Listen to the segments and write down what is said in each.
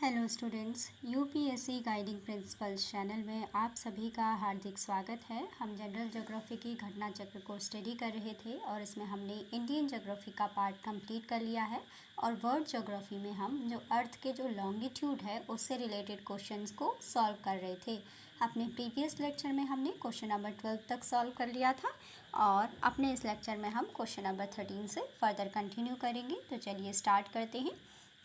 Hello students, UPSC guiding principles channel में आप सभी का हार्दिक स्वागत है। हम जनरल ज्योग्राफी की घटना चक्र को स्टडी कर रहे थे और इसमें हमने इंडियन ज्योग्राफी का पार्ट कंप्लीट कर लिया है और वर्ल्ड ज्योग्राफी में हम जो अर्थ के जो लॉन्गिट्यूड है उससे रिलेटेड क्वेश्चंस को सॉल्व कर रहे थे। अपने प्रीवियस लेक्चर में हमने क्वेश्चन नंबर 12 तक सॉल्व कर लिया था और अपने इस लेक्चर में हम क्वेश्चन नंबर 13 से फर्दर कंटिन्यू करेंगे। तो चलिए स्टार्ट करते हैं।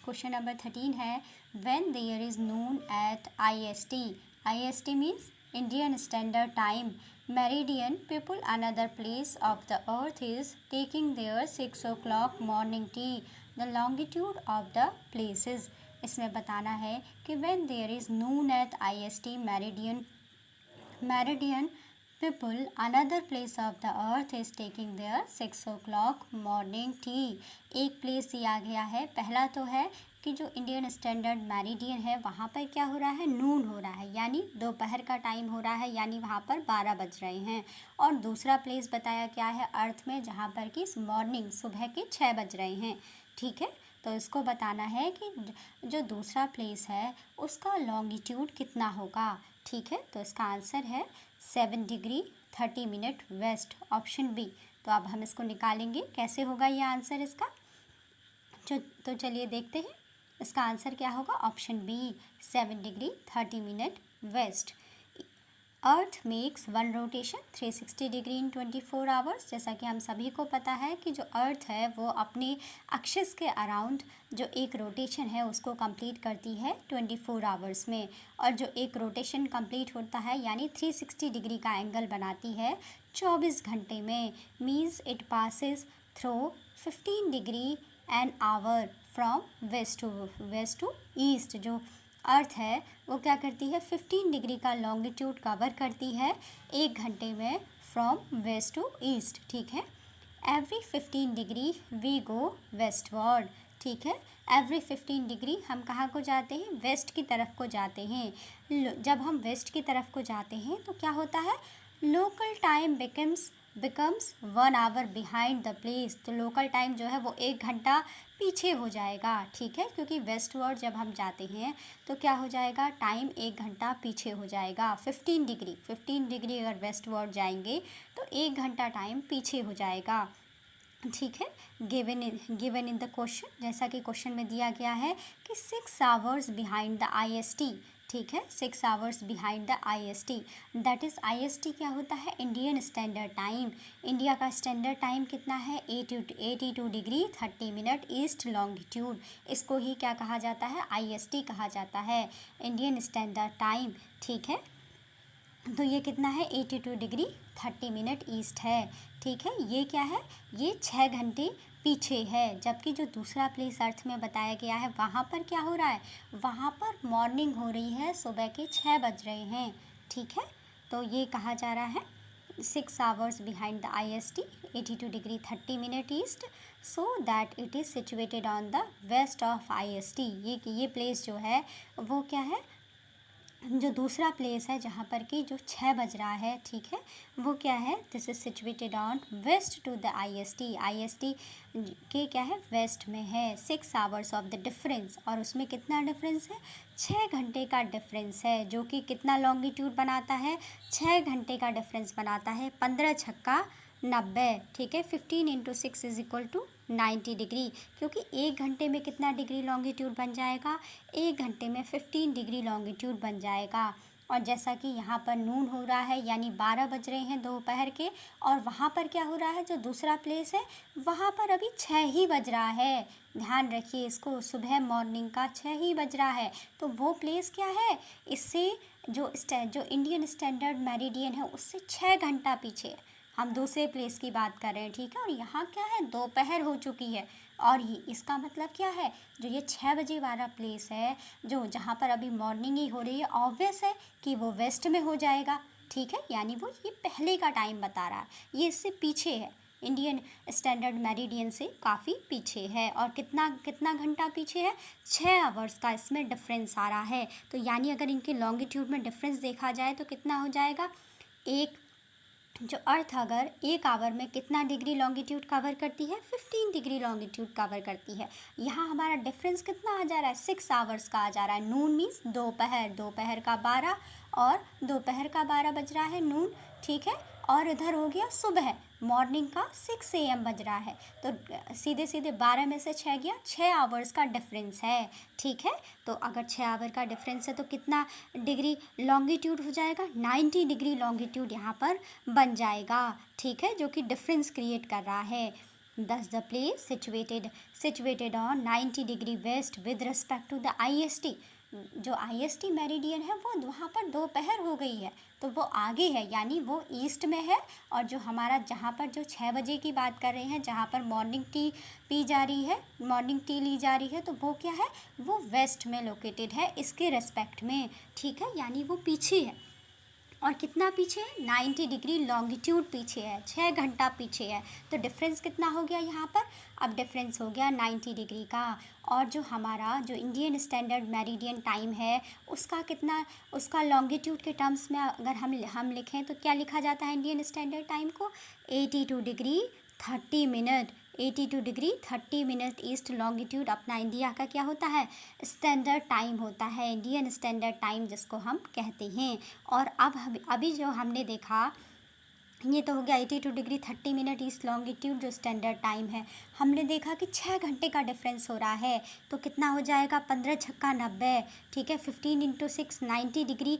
क्वेश्चन नंबर 13 है, when there is noon at IST means Indian standard time meridian people another place of the earth is taking there 6 o'clock morning टी the longitude of the places. इसमें बताना है कि when there is noon at IST meridian people another place of the earth is taking their 6 o'clock morning tea। एक place दिया गया है। पहला तो है कि जो इंडियन स्टैंडर्ड मेरिडियन है वहाँ पर क्या हो रहा है, नून हो रहा है यानी दोपहर का टाइम हो रहा है, यानी वहाँ पर 12 बज रहे हैं। और दूसरा प्लेस बताया क्या है अर्थ में, जहाँ पर कि मॉर्निंग सुबह के 6 बज रहे हैं। ठीक है, तो इसको बताना है कि जो दूसरा प्लेस है उसका लॉन्गिट्यूड कितना होगा। ठीक है, तो इसका आंसर है 7 degree 30 minute west, option B. तो अब हम इसको निकालेंगे, कैसे होगा ये आंसर इसका। तो चलिए देखते हैं इसका आंसर क्या होगा। Option B 7 degree 30 minute west. Earth makes one rotation 360 degree in 24 hours. जैसा कि हम सभी को पता है कि जो अर्थ है वो अपने एक्सिस के अराउंड जो एक रोटेशन है उसको कंप्लीट करती है 24 आवर्स में। और जो एक रोटेशन कंप्लीट होता है यानी 360 डिग्री का एंगल बनाती है 24 घंटे में। Means it passes through 15 degree an hour from west to east. जो अर्थ है वो क्या करती है, 15 डिग्री का लॉन्गिट्यूड कवर करती है 1 घंटे में फ्रॉम वेस्ट टू ईस्ट। ठीक है, every 15 degree we go westward. ठीक है, एवरी 15 डिग्री हम कहाँ को जाते हैं, वेस्ट की तरफ को जाते हैं। जब हम वेस्ट की तरफ को जाते हैं तो क्या होता है, local time becomes 1 hour behind the place. तो लोकल टाइम जो है वो 1 घंटा पीछे हो जाएगा। ठीक है, क्योंकि वेस्टवर्ड जब हम जाते हैं तो क्या हो जाएगा, टाइम 1 घंटा पीछे हो जाएगा। 15 डिग्री अगर वेस्टवर्ड जाएंगे तो 1 घंटा टाइम पीछे हो जाएगा। ठीक है, गिवन इन द क्वेश्चन, जैसा कि क्वेश्चन में दिया गया है कि 6 आवर्स बिहाइंड द IST। ठीक है, 6 hours behind the IST। That is IST क्या होता है, इंडियन स्टैंडर्ड टाइम। इंडिया का स्टैंडर्ड टाइम कितना है, 82 डिग्री 30 मिनट ईस्ट लॉन्गिट्यूड। इसको ही क्या कहा जाता है, IST कहा जाता है, इंडियन स्टैंडर्ड टाइम। ठीक है, तो ये कितना है, 82 डिग्री 30 मिनट ईस्ट है। ठीक है, ये क्या है, ये 6 घंटे पीछे है। जबकि जो दूसरा प्लेस अर्थ में बताया गया है वहाँ पर क्या हो रहा है, वहाँ पर मॉर्निंग हो रही है, सुबह के 6 बज रहे हैं। ठीक है, तो ये कहा जा रहा है 6 hours behind the IST 82 degree 30 minute east, so that it is situated on the west of IST। ये प्लेस जो है वो क्या है, जो दूसरा प्लेस है जहाँ पर कि जो 6 बज रहा है। ठीक है, वो क्या है, this is situated on west to the IST के क्या है, वेस्ट में है। 6 आवर्स ऑफ द डिफरेंस, और उसमें कितना डिफरेंस है, 6 घंटे का डिफरेंस है, जो कि कितना लॉन्गिट्यूड बनाता है, 6 घंटे का डिफरेंस बनाता है। 15 छक्का 90। ठीक है, 15 × 6 = 90 डिग्री, क्योंकि 1 घंटे में कितना डिग्री लॉन्गिट्यूड बन जाएगा, 1 घंटे में 15 डिग्री लॉन्गिट्यूड बन जाएगा। और जैसा कि यहाँ पर नून हो रहा है यानी 12 बज रहे हैं दोपहर के, और वहाँ पर क्या हो रहा है, जो दूसरा प्लेस है वहाँ पर अभी 6 ही बज रहा है। ध्यान रखिए इसको, सुबह मॉर्निंग का 6 ही बज रहा है। तो वो प्लेस क्या है, इससे जो इंडियन स्टैंडर्ड मेरिडियन है उससे 6 घंटा पीछे है। हम दूसरे प्लेस की बात कर रहे हैं। ठीक है, और यहाँ क्या है, दोपहर हो चुकी है। और ये इसका मतलब क्या है, जो ये 6 बजे वाला प्लेस है, जो जहाँ पर अभी मॉर्निंग ही हो रही है, ऑब्वियस है कि वो वेस्ट में हो जाएगा। ठीक है, यानी वो ये पहले का टाइम बता रहा है, ये इससे पीछे है, इंडियन स्टैंडर्ड मेरिडियन से काफ़ी पीछे है। और कितना कितना घंटा पीछे है, 6 आवर्स का इसमें डिफरेंस आ रहा है। तो यानी अगर इनके लॉन्गिट्यूड में डिफरेंस देखा जाए तो कितना हो जाएगा, एक जो अर्थ अगर एक आवर में कितना डिग्री लॉन्गिट्यूड कवर करती है, 15 डिग्री लॉन्गिट्यूड कवर करती है। यहाँ हमारा डिफरेंस कितना आ जा रहा है, 6 आवर्स का आ जा रहा है। नून मीन्स दोपहर, दोपहर का 12 और दोपहर का 12 बज रहा है नून, ठीक है। और इधर हो गया सुबह, मॉर्निंग का 6 AM बज रहा है। तो सीधे सीधे 12 में से 6 गया, 6 आवर्स का डिफरेंस है, ठीक है। तो अगर 6 आवर का डिफरेंस है तो कितना डिग्री लॉन्गिट्यूड हो जाएगा, 90 डिग्री लॉन्गिट्यूड यहाँ पर बन जाएगा, ठीक है, जो कि डिफरेंस क्रिएट कर रहा है। Thus the place situated on 90 degree west with respect to the IST। जो IST मेरिडियन है वो वहाँ पर दोपहर हो गई है, तो वो आगे है, यानी वो ईस्ट में है। और जो हमारा जहाँ पर जो 6 बजे की बात कर रहे हैं, जहाँ पर मॉर्निंग टी पी जा रही है, मॉर्निंग टी ली जा रही है, तो वो क्या है, वो वेस्ट में लोकेटेड है इसके रेस्पेक्ट में, ठीक है, यानी वो पीछे है। और कितना पीछे है, 90 डिग्री लॉन्गिट्यूड पीछे है, 6 घंटा पीछे है। तो डिफरेंस कितना हो गया यहाँ पर, अब डिफरेंस हो गया 90 डिग्री का। और जो हमारा जो इंडियन स्टैंडर्ड मेरिडियन टाइम है उसका कितना, उसका लॉन्गिट्यूड के टर्म्स में अगर हम लिखें तो क्या लिखा जाता है इंडियन स्टैंडर्ड टाइम को, 82 degree 30 minute. 82 degree 30 minute east longitude अपना इंडिया का क्या होता है, स्टैंडर्ड टाइम होता है, इंडियन स्टैंडर्ड टाइम जिसको हम कहते हैं। और अब अभी जो हमने देखा, ये तो हो गया 82 डिग्री 30 मिनट ईस्ट लॉन्गिट्यूड जो स्टैंडर्ड टाइम है। हमने देखा कि 6 घंटे का डिफरेंस हो रहा है, तो कितना हो जाएगा, 15 छक्का 90, ठीक है, 15 × 6 90 डिग्री।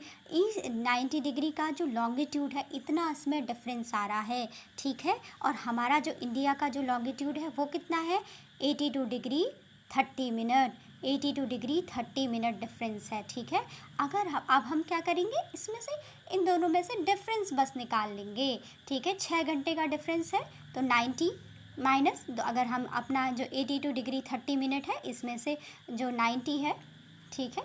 90 डिग्री का जो लॉन्गिट्यूड है इतना इसमें डिफरेंस आ रहा है, ठीक है। और हमारा जो इंडिया का जो लॉन्गिट्यूड है वो कितना है, 82 degree 30 minute, 82 degree 30 minute difference है, ठीक है। अब हम क्या करेंगे, इसमें से इन दोनों में से डिफरेंस बस निकाल लेंगे, ठीक है। 6 घंटे का डिफरेंस है तो 90 माइनस, अगर हम अपना जो 82 डिग्री 30 मिनट है इसमें से जो 90 है, ठीक है,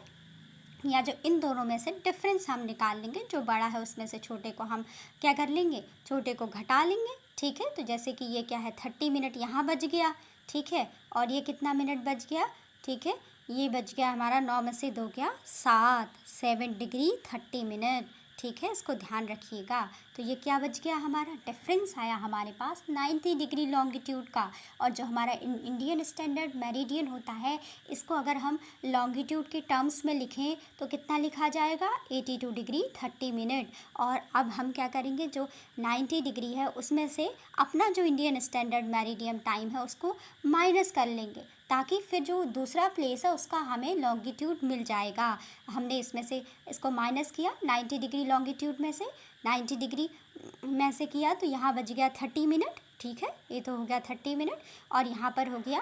या जो इन दोनों में से डिफरेंस हम निकाल लेंगे, जो बड़ा है उसमें से छोटे को हम क्या कर लेंगे, छोटे को घटा लेंगे, ठीक है। तो जैसे कि ये क्या है, 30 मिनट यहाँ बच गया, ठीक है, और ये कितना मिनट बच गया, ठीक है, ये बच गया हमारा 9 में से 2 गया 7 डिग्री 30 मिनट, ठीक है, इसको ध्यान रखिएगा। तो ये क्या बच गया, हमारा डिफरेंस आया हमारे पास 90 डिग्री लॉन्गिट्यूड का। और जो हमारा इंडियन स्टैंडर्ड मेरिडियन होता है, इसको अगर हम लॉन्गिट्यूड के टर्म्स में लिखें तो कितना लिखा जाएगा, 82 डिग्री 30 मिनट। और अब हम क्या करेंगे, जो 90 डिग्री है उसमें से अपना जो इंडियन स्टैंडर्ड मेरिडियन टाइम है उसको माइनस कर लेंगे, ताकि फिर जो दूसरा प्लेस है उसका हमें लॉन्गिट्यूड मिल जाएगा। हमने इसमें से इसको माइनस किया, 90 डिग्री लॉन्गिट्यूड में से 90 डिग्री में से किया तो यहाँ बच गया 30 मिनट, ठीक है, ये तो हो गया 30 मिनट। और यहाँ पर हो गया,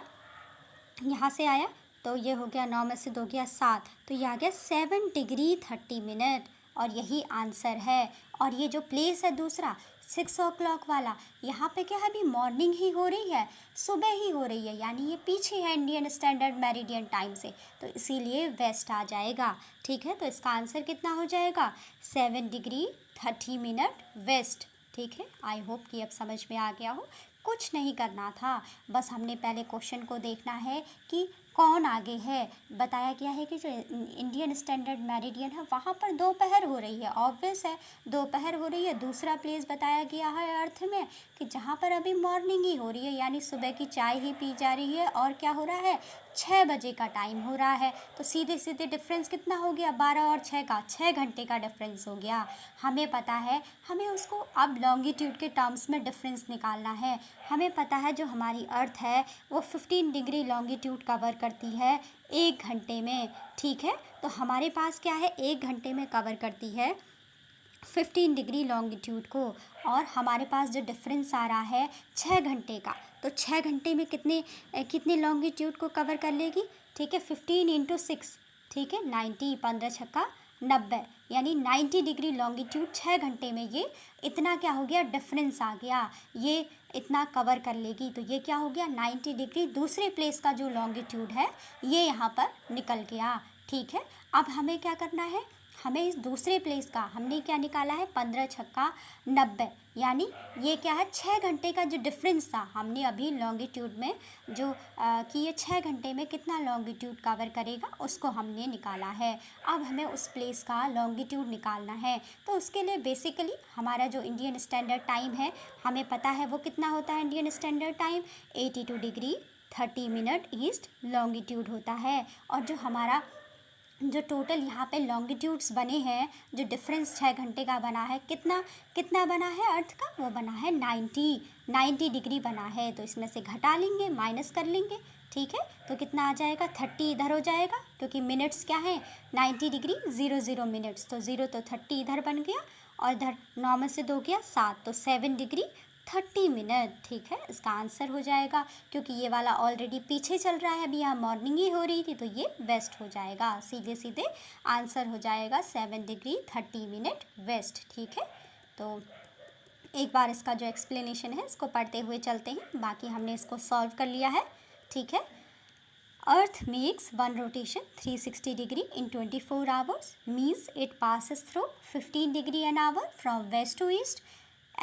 यहाँ से आया तो ये हो गया 9 में से 2 गया 7, तो ये आ गया 7 डिग्री 30 मिनट। और यही आंसर है। और ये जो प्लेस है दूसरा 6 o'clock वाला, यहाँ पे क्या है, अभी मॉर्निंग ही हो रही है, सुबह ही हो रही है, यानी ये पीछे है इंडियन स्टैंडर्ड मेरिडियन टाइम से, तो इसीलिए वेस्ट आ जाएगा, ठीक है। तो इसका आंसर कितना हो जाएगा, 7 डिग्री 30 मिनट वेस्ट, ठीक है। आई होप कि अब समझ में आ गया हो। कुछ नहीं करना था, बस हमने पहले क्वेश्चन को देखना है कि कौन आगे है। बताया गया है कि जो इंडियन स्टैंडर्ड मेरिडियन है वहाँ पर दोपहर हो रही है, ऑब्वियस है दोपहर हो रही है। दूसरा प्लेस बताया गया है अर्थ में कि जहाँ पर अभी मॉर्निंग ही हो रही है, यानी सुबह की चाय ही पी जा रही है, और क्या हो रहा है, 6 बजे का टाइम हो रहा है। तो सीधे सीधे डिफरेंस कितना हो गया, 12 और 6 का, 6 घंटे का डिफरेंस हो गया। हमें पता है, हमें उसको अब लॉन्गिट्यूड के टर्म्स में डिफरेंस निकालना है। हमें पता है जो हमारी अर्थ है वो 15 डिग्री लॉन्गिट्यूड कवर करती है 1 घंटे में, ठीक है। तो हमारे पास क्या है, 1 घंटे में कवर करती है 15 डिग्री लॉन्गिट्यूड को, और हमारे पास जो डिफरेंस आ रहा है 6 घंटे का, तो 6 घंटे में कितने लॉन्गिट्यूड को कवर कर लेगी, ठीक है, 15 × 6, ठीक है, 90, 15 छक्का 90, यानी 90 डिग्री लॉन्गिट्यूड 6 घंटे में ये इतना क्या हो गया, डिफरेंस आ गया, ये इतना कवर कर लेगी। तो ये क्या हो गया, 90 डिग्री दूसरे प्लेस का जो लॉन्गिट्यूड है ये यहाँ पर निकल गया, ठीक है। अब हमें क्या करना है, हमें इस दूसरे प्लेस का हमने क्या निकाला है, 15 छक्का 90, यानी ये क्या है, 6 घंटे का जो डिफरेंस था हमने अभी लॉन्गिट्यूड में जो कि ये 6 घंटे में कितना लॉन्गिट्यूड कवर करेगा उसको हमने निकाला है। अब हमें उस प्लेस का लॉन्गिट्यूड निकालना है, तो उसके लिए बेसिकली हमारा जो इंडियन स्टैंडर्ड टाइम है हमें पता है वो कितना होता है। Indian standard time 82 degree 30 minute east longitude होता है। और जो हमारा जो टोटल यहाँ पे लॉन्गिट्यूड्स बने हैं, जो डिफरेंस 6 घंटे का बना है, कितना कितना बना है अर्थ का, वो बना है 90 डिग्री बना है। तो इसमें से घटा लेंगे, माइनस कर लेंगे, ठीक है। तो कितना आ जाएगा, 30 इधर हो जाएगा, क्योंकि मिनट्स क्या है 90 डिग्री 00 मिनट्स, तो 0 तो 30 इधर बन गया, और इधर 9 में से 2 गया 7, तो 7 डिग्री 30 मिनट, ठीक है। इसका आंसर हो जाएगा, क्योंकि ये वाला ऑलरेडी पीछे चल रहा है, अभी यहाँ मॉर्निंग ही हो रही थी, तो ये वेस्ट हो जाएगा। सीधे सीधे आंसर हो जाएगा 7 डिग्री 30 मिनट वेस्ट, ठीक है। तो एक बार इसका जो एक्सप्लेनेशन है इसको पढ़ते हुए चलते हैं, बाकी हमने इसको सॉल्व कर लिया है, ठीक है। Earth makes one rotation 360 degree in 24 hours, means it passes through 15 degree an hour from west to east.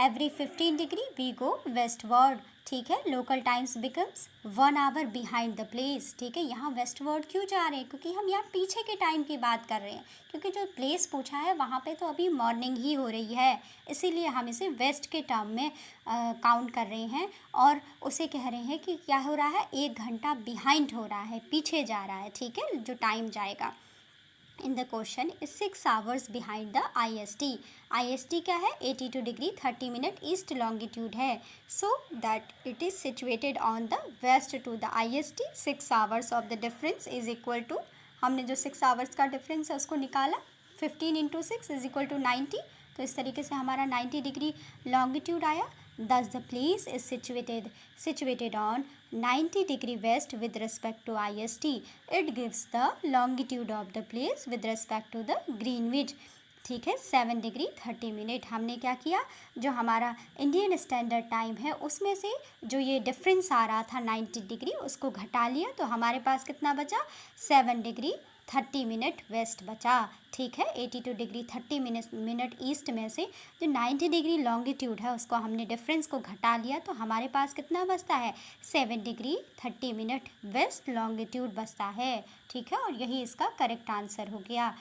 Every 15 degree we go westward, ठीक है। Local times becomes 1 hour behind the place, ठीक है। यहाँ वेस्टवर्ड क्यों जा रहे हैं, क्योंकि हम यहाँ पीछे के टाइम की बात कर रहे हैं, क्योंकि जो प्लेस पूछा है वहाँ पे तो अभी मॉर्निंग ही हो रही है, इसीलिए हम इसे वेस्ट के टर्म में काउंट कर रहे हैं, और उसे कह रहे हैं कि क्या हो रहा है, 1 घंटा बिहाइंड हो रहा है, पीछे जा रहा है, ठीक है, जो टाइम जाएगा। In the question is 6 hours behind the IST। IST क्या है, 82 डिग्री 30 मिनट ईस्ट लॉन्गिट्यूड है, so that it is situated on the west to the IST। 6 hours of the difference is equal to, हमने जो 6 hours का difference है उसको निकाला, 15 into 6 is equal to 90, तो इस तरीके से हमारा 90 डिग्री लॉन्गिट्यूड आया। Thus the place is situated on 90 degree west with respect to IST. It gives the longitude of the place with respect to the Greenwich, ठीक है, 7 डिग्री 30 मिनट। हमने क्या किया, जो हमारा इंडियन स्टैंडर्ड टाइम है उसमें से जो ये डिफरेंस आ रहा था 90 डिग्री, उसको घटा लिया, तो हमारे पास कितना बचा, 7 डिग्री 30 मिनट वेस्ट बचा, ठीक है। 82 डिग्री 30 मिनट ईस्ट में से जो 90 डिग्री लॉन्गिट्यूड है उसको हमने डिफरेंस को घटा लिया, तो हमारे पास कितना बचता है, 7 डिग्री 30 मिनट वेस्ट लॉन्गिट्यूड बचता है, ठीक है। और यही इसका करेक्ट आंसर हो गया।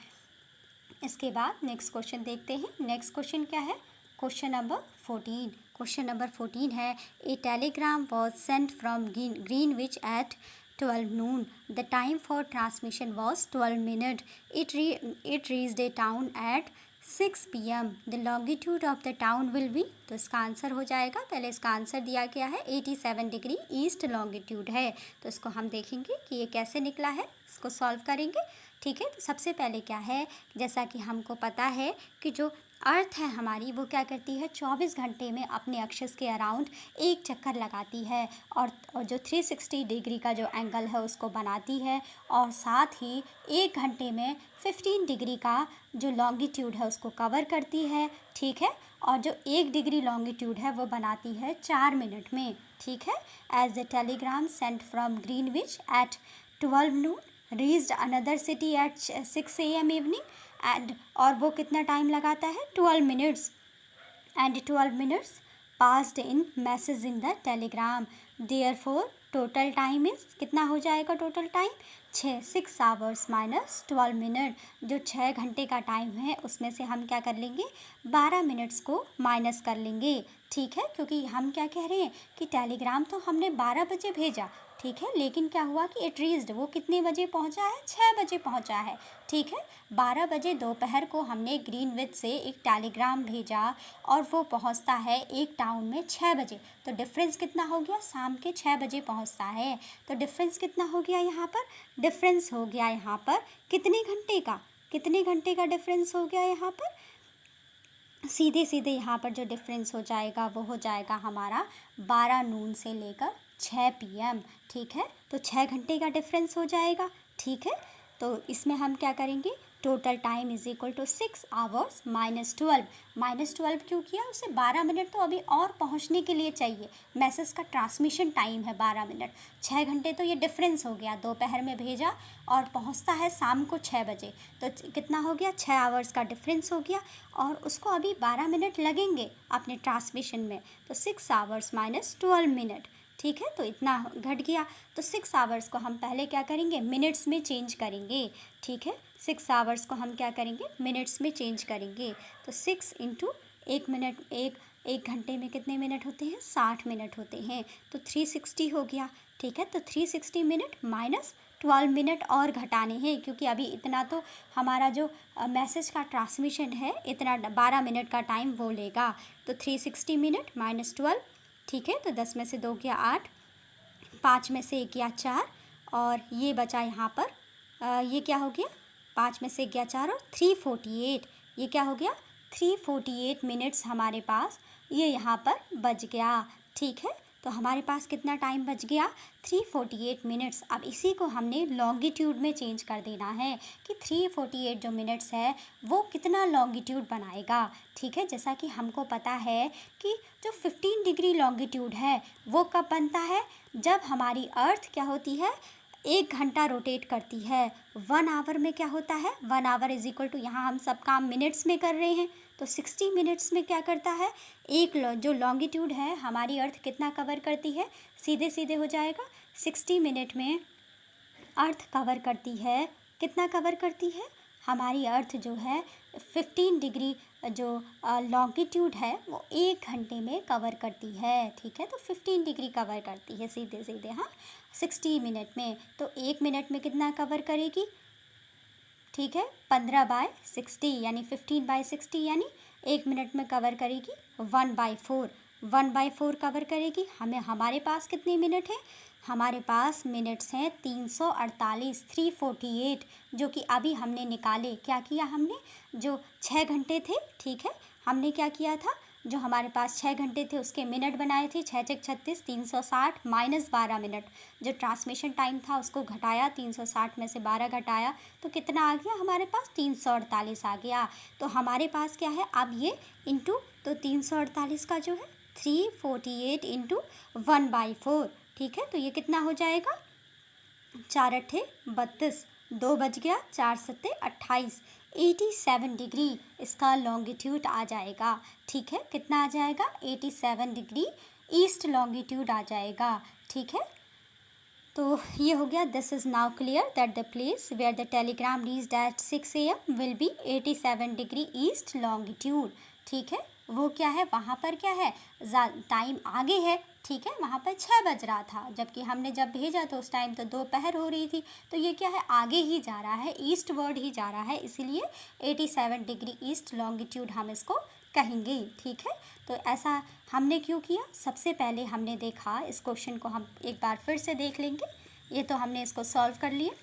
इसके बाद नेक्स्ट क्वेश्चन देखते हैं। नेक्स्ट क्वेश्चन क्या है, क्वेश्चन नंबर 14। क्वेश्चन नंबर 14 है, a telegram was sent from Greenwich at 12 noon. The time for transmission was 12 minutes. It reached a town at 6 PM. The longitude of the town will be, तो इसका answer हो जाएगा, पहले इसका answer दिया गया है 87 डिग्री ईस्ट लॉन्गिट्यूड है, तो इसको हम देखेंगे कि ये कैसे निकला है, इसको सॉल्व करेंगे, ठीक है। तो सबसे पहले क्या है, जैसा कि हमको पता है कि जो अर्थ है हमारी वो क्या करती है, 24 घंटे में अपने अक्षस के अराउंड एक चक्कर लगाती है, और जो 360 डिग्री का जो एंगल है उसको बनाती है, और साथ ही 1 घंटे में 15 डिग्री का जो लॉन्गिट्यूड है उसको कवर करती है, ठीक है। और जो 1 डिग्री लॉन्गिट्यूड है वो बनाती है 4 मिनट में, ठीक है। As the telegram sent from Greenwich at 12 noon reached another city at 6 AM evening, and और वो कितना टाइम लगाता है, 12 minutes, and 12 minutes passed in message in the telegram, therefore total time is, कितना हो जाएगा total time, 6 hours minus 12 minute. जो 6 घंटे का टाइम है उसमें से हम क्या कर लेंगे, 12 मिनट्स को माइनस कर लेंगे, ठीक है। क्योंकि हम क्या कह रहे हैं कि टेलीग्राम तो हमने 12 बजे भेजा, ठीक है, लेकिन क्या हुआ कि इट रीच्ड, वो कितने बजे पहुंचा है, 6 बजे पहुंचा है, ठीक है। 12 बजे दोपहर को हमने ग्रीनविच से एक टेलीग्राम भेजा और वो पहुंचता है एक टाउन में 6 बजे, तो डिफरेंस कितना हो गया, शाम के 6 बजे पहुंचता है, तो डिफरेंस कितना हो गया यहाँ पर, डिफरेंस हो गया यहाँ पर कितने घंटे का डिफरेंस हो गया यहाँ पर, सीधे सीधे यहाँ पर जो डिफरेंस हो जाएगा वो हो जाएगा हमारा 12 नून से लेकर 6 PM, ठीक है। तो 6 घंटे का डिफरेंस हो जाएगा, ठीक है। तो इसमें हम क्या करेंगे, total time is equal to 6 hours -12 क्यों किया, उसे 12 मिनट तो अभी और पहुंचने के लिए चाहिए। मैसेज का ट्रांसमिशन टाइम है 12 मिनट, 6 घंटे तो ये डिफरेंस हो गया, दोपहर में भेजा और पहुंचता है शाम को 6 बजे, तो कितना हो गया, 6 आवर्स का डिफरेंस हो गया और उसको अभी 12 मिनट लगेंगे अपने ट्रांसमिशन में, तो 6 आवर्स -12 मिनट। ठीक है, तो इतना घट गया। तो 6 आवर्स को हम पहले क्या करेंगे, मिनट्स में चेंज करेंगे। ठीक है, 6 आवर्स को हम क्या करेंगे, मिनट्स में चेंज करेंगे। तो 6 इंटू 1 मिनट, एक घंटे में कितने मिनट होते हैं, 60 मिनट होते हैं, तो 360 हो गया। ठीक है, तो 360 मिनट -12 मिनट और घटाने हैं, क्योंकि अभी इतना तो हमारा जो मैसेज का ट्रांसमिशन है इतना 12 मिनट का टाइम वो लेगा। तो 360 मिनट -12। ठीक है, तो 10 में से 2 गया 8, 5 में से 1 गया 4 और ये बचा यहाँ पर ये क्या हो गया, 5 में से गया 4 और 348, ये क्या हो गया, 348 मिनट्स हमारे पास ये यहाँ पर बच गया। ठीक है, तो हमारे पास कितना टाइम बच गया, 348 मिनट्स। अब इसी को हमने लॉन्गिट्यूड में चेंज कर देना है कि 348 जो मिनट्स है वो कितना लॉन्गिट्यूड बनाएगा। ठीक है, जैसा कि हमको पता है कि जो 15 डिग्री लॉन्गिट्यूड है वो कब बनता है, जब हमारी अर्थ क्या होती है, 1 घंटा रोटेट करती है। 1 आवर में क्या होता है, 1 आवर इज इक्वल टू, यहाँ हम सब काम मिनट्स में कर रहे हैं, तो 60 मिनट्स में क्या करता है, जो लॉन्गिट्यूड है हमारी अर्थ कितना कवर करती है, सीधे सीधे हो जाएगा, 60 मिनट में अर्थ कवर करती है, कितना कवर करती है, हमारी अर्थ जो है 15 डिग्री जो लॉन्गिट्यूड है वो 1 घंटे में कवर करती है। ठीक है, तो 15 डिग्री कवर करती है सीधे सीधे, हाँ, 60 मिनट में। तो 1 मिनट में कितना कवर करेगी, ठीक है, 15/60 यानी 15/60 यानी 1 मिनट में कवर करेगी 1/4, 1/4 कवर करेगी। हमारे पास कितने मिनट हैं, हमारे पास मिनट्स हैं 348, 348, जो कि अभी हमने निकाले। क्या किया हमने, जो 6 घंटे थे, ठीक है, हमने क्या किया था, जो हमारे पास 6 घंटे थे उसके मिनट बनाए थे, 6 छक 36, 360 -12 मिनट, जो ट्रांसमिशन टाइम था उसको घटाया, 360 में से 12 घटाया तो कितना आ गया हमारे पास, 348 आ गया। तो हमारे पास क्या है अब ये इंटू, तो 348 का जो है 348 इंटू 1/4। ठीक है, तो ये कितना हो जाएगा, 4 अट्ठे 32, 2 बज गया, 4 सत्ते 28, 87 डिग्री इसका लॉन्गिट्यूड आ जाएगा। ठीक है, कितना आ जाएगा, 87 डिग्री ईस्ट लॉन्गिट्यूड आ जाएगा। ठीक है, तो ये हो गया। This is now clear that the place where the telegram reached at 6 AM will be 87 degree east longitude. ठीक है, वो क्या है, वहाँ पर क्या है, टाइम आगे है। ठीक है, वहाँ पर 6 बज रहा था, जबकि हमने जब भेजा तो उस टाइम तो दोपहर हो रही थी, तो ये क्या है, आगे ही जा रहा है, ईस्ट वर्ड ही जा रहा है, इसीलिए 87 डिग्री ईस्ट लॉन्गिट्यूड हम इसको कहेंगे। ठीक है, तो ऐसा हमने क्यों किया, सबसे पहले हमने देखा, इस क्वेश्चन को हम एक बार फिर से देख लेंगे। ये तो हमने इसको सॉल्व कर लिया।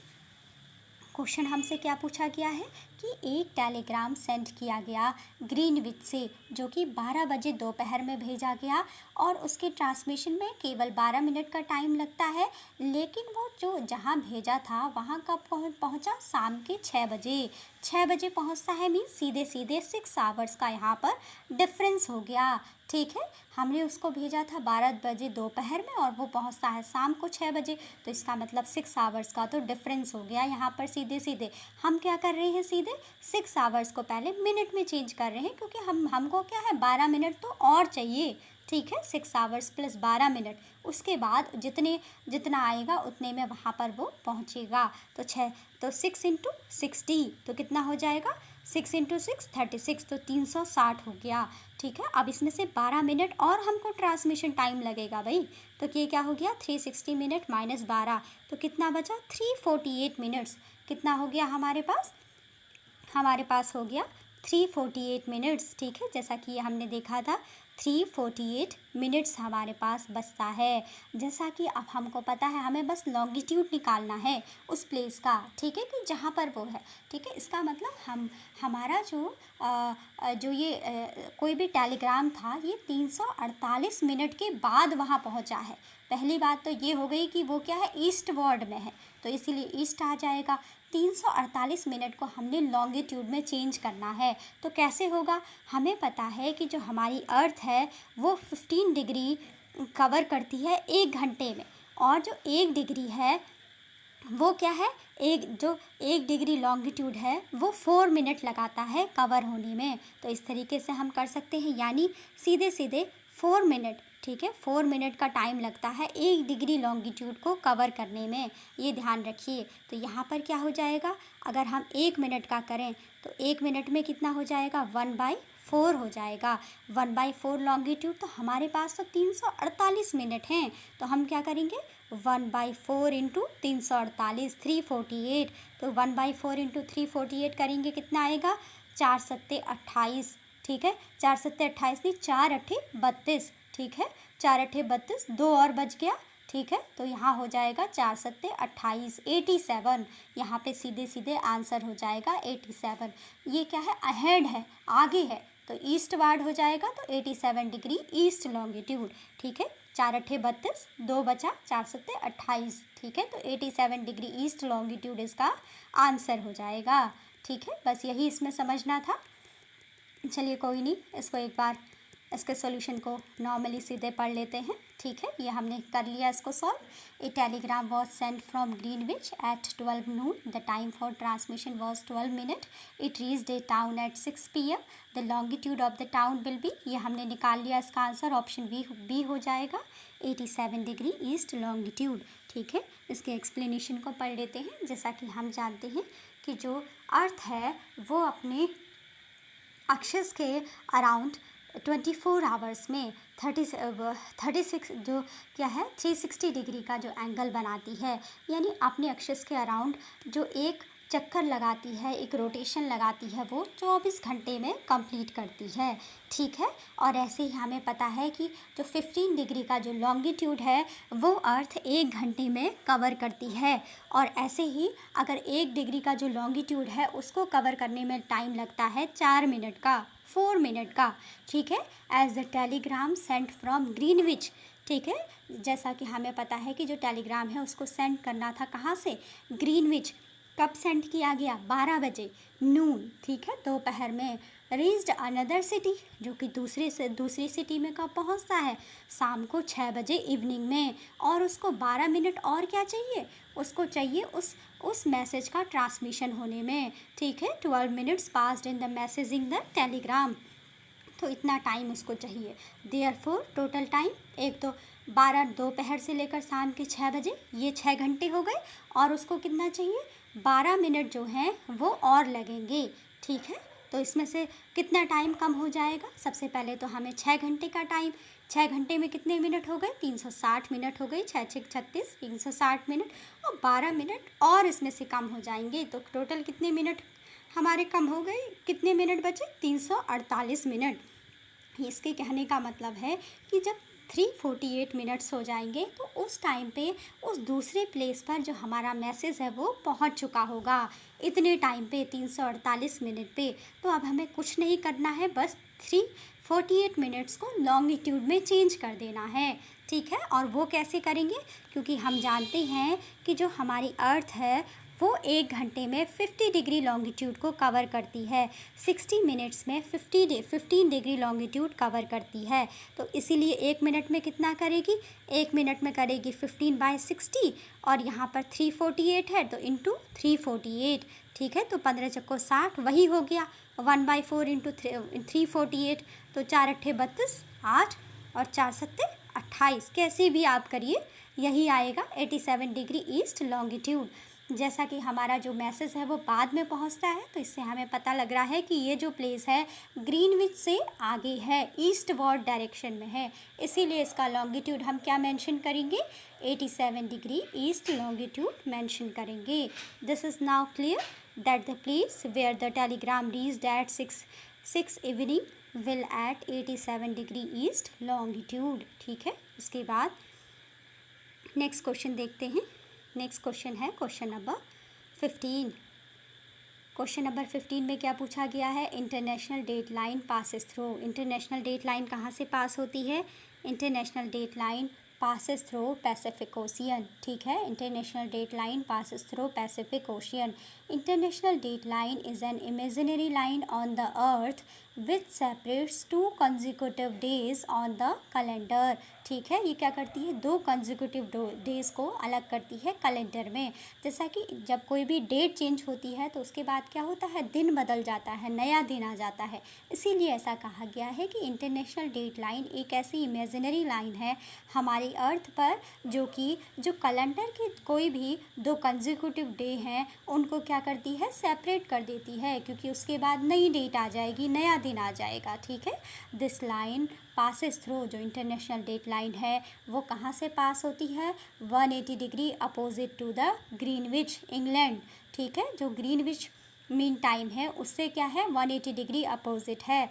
क्वेश्चन हमसे क्या पूछा गया है कि एक टेलीग्राम सेंड किया गया ग्रीनविच से, जो कि 12 बजे दोपहर में भेजा गया और उसके ट्रांसमिशन में केवल 12 मिनट का टाइम लगता है, लेकिन वो जो जहाँ भेजा था वहाँ कब पहुँचा, शाम के 6 बजे। 6 बजे पहुँचता है मीन्स सीधे सीधे 6 आवर्स का यहाँ पर डिफरेंस हो गया। ठीक है, हमने उसको भेजा था 12 बजे दोपहर में और वो पहुंचता है शाम को 6 बजे, तो इसका मतलब 6 आवर्स का तो डिफरेंस हो गया यहाँ पर। सीधे सीधे हम क्या कर रहे हैं, सीधे 6 आवर्स को पहले मिनट में चेंज कर रहे हैं, क्योंकि हमको क्या है, 12 मिनट तो और चाहिए। ठीक है, 6 आवर्स प्लस 12 मिनट, उसके बाद जितना आएगा उतने में वहाँ पर वो पहुँचेगा। तो 6 इंटू 60 तो कितना हो जाएगा, 6 इंटू 6 36, तो 360 हो गया। ठीक है, अब इसमें से 12 मिनट और हमको ट्रांसमिशन टाइम लगेगा भाई, तो ये क्या हो गया, 360 मिनट -12, तो कितना बचा, 348 मिनट्स। कितना हो गया हमारे पास हो गया 348 मिनट्स। ठीक है, जैसा कि हमने देखा था 348 मिनट्स हमारे पास बचता है। जैसा कि अब हमको पता है हमें बस लॉन्गिट्यूड निकालना है उस प्लेस का। ठीक है, कि जहाँ पर वो है। ठीक है, इसका मतलब हमारा जो ये कोई भी टेलीग्राम था ये 348 मिनट के बाद वहाँ पहुँचा है। पहली बात तो ये हो गई कि वो क्या है, ईस्ट वर्ड में है, तो इसीलिए ईस्ट आ जाएगा। 348 मिनट को हमने लॉन्गिट्यूड में चेंज करना है। तो कैसे होगा? हमें पता है कि जो हमारी अर्थ है वो 15 डिग्री कवर करती है 1 घंटे में, और जो 1 डिग्री है वो क्या है, जो 1 डिग्री लॉन्गिट्यूड है वो 4 मिनट लगाता है कवर होने में। तो इस तरीके से हम कर सकते हैं, यानी सीधे सीधे 4 मिनट, ठीक है, 4 मिनट का टाइम लगता है 1 डिग्री लॉन्गिट्यूड को कवर करने में, ये ध्यान रखिए। तो यहाँ पर क्या हो जाएगा, अगर हम 1 मिनट का करें तो 1 मिनट में कितना हो जाएगा, 1/4 हो जाएगा। 1/4 लॉन्गिट्यूड, तो हमारे पास तो 348 मिनट हैं। तो हम क्या करेंगे, 1/4 इंटू 348, 348। तो 1/4 इंटू 348 करेंगे, कितना आएगा, 4 सत्ते 28, ठीक है, 4 सत्ते 28 नहीं, 4 अट्ठे 32, ठीक है, 4 अट्ठे 32, 2 और बच गया, ठीक है। तो यहाँ हो जाएगा 4 सत्ते 28, 87। यहाँ पे सीधे सीधे आंसर हो जाएगा 87। ये क्या है, अहेड है, आगे है, तो ईस्ट वार्ड हो जाएगा, तो 87 डिग्री ईस्ट लॉन्गिट्यूड, ठीक है। 4 अट्ठे 32, 2 बचा, 4 सत्ते 28, ठीक है। तो 87 डिग्री ईस्ट लॉन्गिट्यूड इसका आंसर हो जाएगा, ठीक है। बस यही इसमें समझना था। चलिए कोई नहीं, इसको एक बार इसके सॉल्यूशन को नॉर्मली सीधे पढ़ लेते हैं, ठीक है। ये हमने कर लिया इसको solve. A telegram was sent from Greenwich at 12 noon। The time for transmission was 12 minute. It reached a town at 6 PM। The longitude of the town will be, ये हमने निकाल लिया, इसका आंसर ऑप्शन बी हो जाएगा, 87 degree east longitude, ठीक है। इसके एक्सप्लेनेशन को पढ़ लेते हैं। जैसा कि हम जानते हैं कि जो अर्थ है वो अपने अक्षस के अराउंड 24 आवर्स में 36 जो क्या है 360 डिग्री का जो एंगल बनाती है, यानी अपने अक्षस के अराउंड जो एक चक्कर लगाती है, एक रोटेशन लगाती है, वो 24 घंटे में कंप्लीट करती है, ठीक है। और ऐसे ही हमें पता है कि जो 15 डिग्री का जो लॉन्गिट्यूड है वो अर्थ 1 घंटे में कवर करती है। और ऐसे ही अगर 1 डिग्री का जो लॉन्गिट्यूड है उसको कवर करने में टाइम लगता है 4 मिनट का, 4 मिनट का, ठीक है। As the telegram sent from Greenwich, ठीक है। जैसा कि हमें पता है कि जो टेलीग्राम है उसको सेंड करना था कहाँ से, ग्रीनविच। कब सेंड किया गया, 12 बजे, नून, ठीक है, दोपहर में। रीच्ड अनदर सिटी, जो कि दूसरी सिटी में कब पहुंचता है, शाम को 6 बजे इवनिंग में। और उसको 12 मिनट और क्या चाहिए, उसको चाहिए उस मैसेज का ट्रांसमिशन होने में, ठीक है। 12 minutes passed in the messaging the Telegram, तो इतना टाइम उसको चाहिए। देयरफॉर टोटल टाइम, एक तो 12 दोपहर से लेकर शाम के 6 बजे, ये 6 घंटे हो गए, और उसको कितना चाहिए, 12 मिनट जो हैं वो और लगेंगे, ठीक है। तो इसमें से कितना टाइम कम हो जाएगा, सबसे पहले तो हमें 6 घंटे का टाइम, 6 घंटे में कितने मिनट हो गए, 360 मिनट हो गई, 6 6 36, 360 मिनट, और 12 मिनट और इसमें से कम हो जाएंगे, तो टोटल कितने मिनट हमारे कम हो गए, कितने मिनट बचे, 348 मिनट। इसके कहने का मतलब है कि जब 348 मिनट्स हो जाएंगे तो उस टाइम पे उस दूसरे प्लेस पर जो हमारा मैसेज है वो पहुंच चुका होगा, इतने टाइम पे, 348 मिनट पे। तो अब हमें कुछ नहीं करना है, बस 348 मिनट्स को लॉन्गिट्यूड में चेंज कर देना है, ठीक है। और वो कैसे करेंगे, क्योंकि हम जानते हैं कि जो हमारी अर्थ है वो 1 घंटे में 50 डिग्री लॉन्गिट्यूड को कवर करती है, 60 मिनट्स में 15 डिग्री लॉन्गिट्यूड कवर करती है। तो इसीलिए 1 मिनट में कितना करेगी, 1 मिनट में करेगी 15/60, और यहाँ पर 348 है तो इंटू 348, ठीक है। तो 15 चक्को 60, वही हो गया 1/4 इंटू 348, तो 4 अट्ठे 32, 8, और 4 सत्ते 28, कैसे भी आप करिए यही आएगा 87 डिग्री ईस्ट लॉन्गिट्यूड। जैसा कि हमारा जो मैसेज है वो बाद में पहुंचता है, तो इससे हमें पता लग रहा है कि ये जो प्लेस है ग्रीनविच से आगे है, ईस्ट वार्ड डायरेक्शन में है, इसीलिए इसका लॉन्गिट्यूड हम क्या मेंशन करेंगे, 87 डिग्री ईस्ट लॉन्गिट्यूड मेंशन करेंगे। This is now clear that the place where the telegram reached at 6 evening will at 87 degree east longitude, ठीक है। उसके बाद नेक्स्ट क्वेश्चन देखते हैं। नेक्स्ट क्वेश्चन है क्वेश्चन नंबर 15। क्वेश्चन नंबर 15 में क्या पूछा गया है, international date line passes through. International date line कहाँ से पास होती है, international date line passes through Pacific Ocean. ठीक है, international date line passes through Pacific Ocean. International date line is an imaginary line on the earth which separates two consecutive days on the calendar. ठीक है, ये क्या करती है, 2 consecutive days को अलग करती है कैलेंडर में। जैसा कि जब कोई भी डेट चेंज होती है तो उसके बाद क्या होता है, दिन बदल जाता है, नया दिन आ जाता है। इसीलिए ऐसा कहा गया है कि इंटरनेशनल डेट लाइन एक ऐसी इमेजिनरी लाइन है हमारी अर्थ पर, जो कैलेंडर के कोई भी 2 कंजिक्यूटिव डे हैं उनको क्या करती है, सेपरेट कर देती है, क्योंकि उसके बाद नई डेट आ जाएगी, नया दिन आ जाएगा। ठीक है, दिस लाइन पासिस थ्रू, जो इंटरनेशनल डेट लाइन है वो कहाँ से पास होती है, 180 degree opposite to the Greenwich England. ठीक है, जो ग्रीनविच मीन टाइम है उससे क्या है, 180 डिग्री अपोजिट है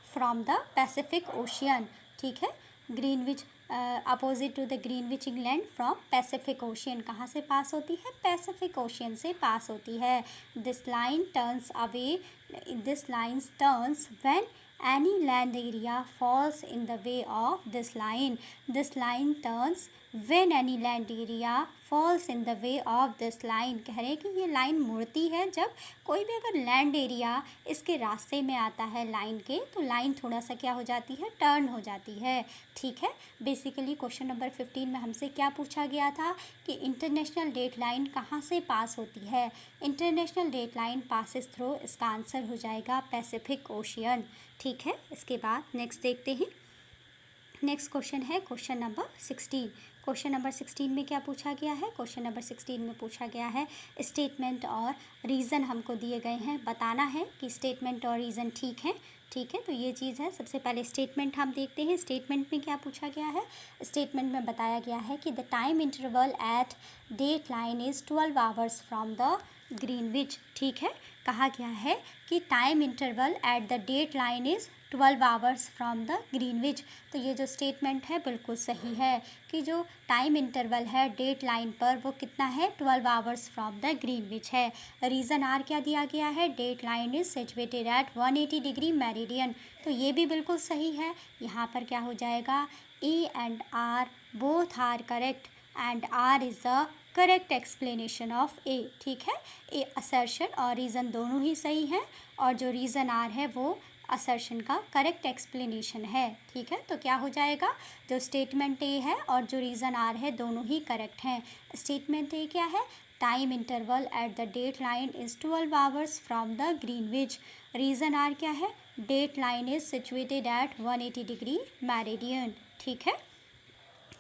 फ्रॉम द पैसिफिक ओशियन। ठीक है, Greenwich opposite to the Greenwich England from Pacific Ocean. कहाँ से पास होती है, पैसिफिक ओशियन से पास होती है। This line turns away, this line turns when any land area falls in the way of this line. This line turns when any land area falls in the way of this line. कह रहे हैं कि ये line मुड़ती है जब कोई भी अगर लैंड एरिया इसके रास्ते में आता है लाइन के, तो लाइन थोड़ा सा क्या हो जाती है, टर्न हो जाती है। ठीक है, बेसिकली क्वेश्चन नंबर 15 में हमसे क्या पूछा गया था कि इंटरनेशनल डेट लाइन कहाँ से पास होती है। International date line passes through, इसका आंसर हो जाएगा पैसिफिक ओशियन। ठीक है, इसके बाद नेक्स्ट देखते हैं। नेक्स्ट क्वेश्चन है क्वेश्चन नंबर 16। क्वेश्चन नंबर 16 में क्या पूछा गया है, क्वेश्चन नंबर 16 में पूछा गया है स्टेटमेंट और रीज़न हमको दिए गए हैं, बताना है कि स्टेटमेंट और रीज़न ठीक है। ठीक है, तो ये चीज़ है। सबसे पहले स्टेटमेंट हम देखते हैं। स्टेटमेंट में क्या पूछा गया है, स्टेटमेंट में बताया गया है कि the time interval at date line is 12 hours from the Greenwich. ठीक है, कहा गया है कि time interval at the date line is 12 hours from the Greenwich. तो ये जो स्टेटमेंट है बिल्कुल सही है कि जो टाइम इंटरवल है डेट लाइन पर वो कितना है, 12 आवर्स फ्रॉम द ग्रीनविच है। रीज़न आर क्या दिया गया है, date line is situated at 180 degree meridian. तो ये भी बिल्कुल सही है। यहाँ पर क्या हो जाएगा, A and R both are correct and R is the correct explanation of A. ठीक है, ए असर्शन और रीज़न दोनों ही सही हैं और जो रीज़न आर है वो असर्शन का करेक्ट एक्सप्लेनेशन है। ठीक है, तो क्या हो जाएगा, जो स्टेटमेंट ए है और जो रीज़न आर है दोनों ही करेक्ट हैं। स्टेटमेंट ए क्या है, time interval at the date line is 12 hours from the Greenwich. Reason R क्या है, date line is situated at 180 degree meridian. ठीक है,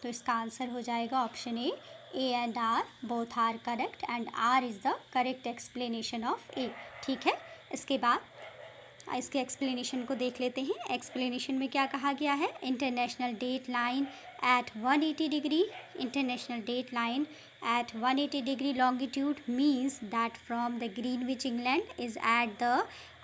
तो इसका आंसर हो जाएगा option A and R both are correct and R is the correct explanation of A. ठीक है, इसके बाद इसके एक्सप्लेनेशन को देख लेते हैं। एक्सप्लेनेशन में क्या कहा गया है, international date line at 180 degree, international date line at 180 degree longitude means that from the Greenwich England is at the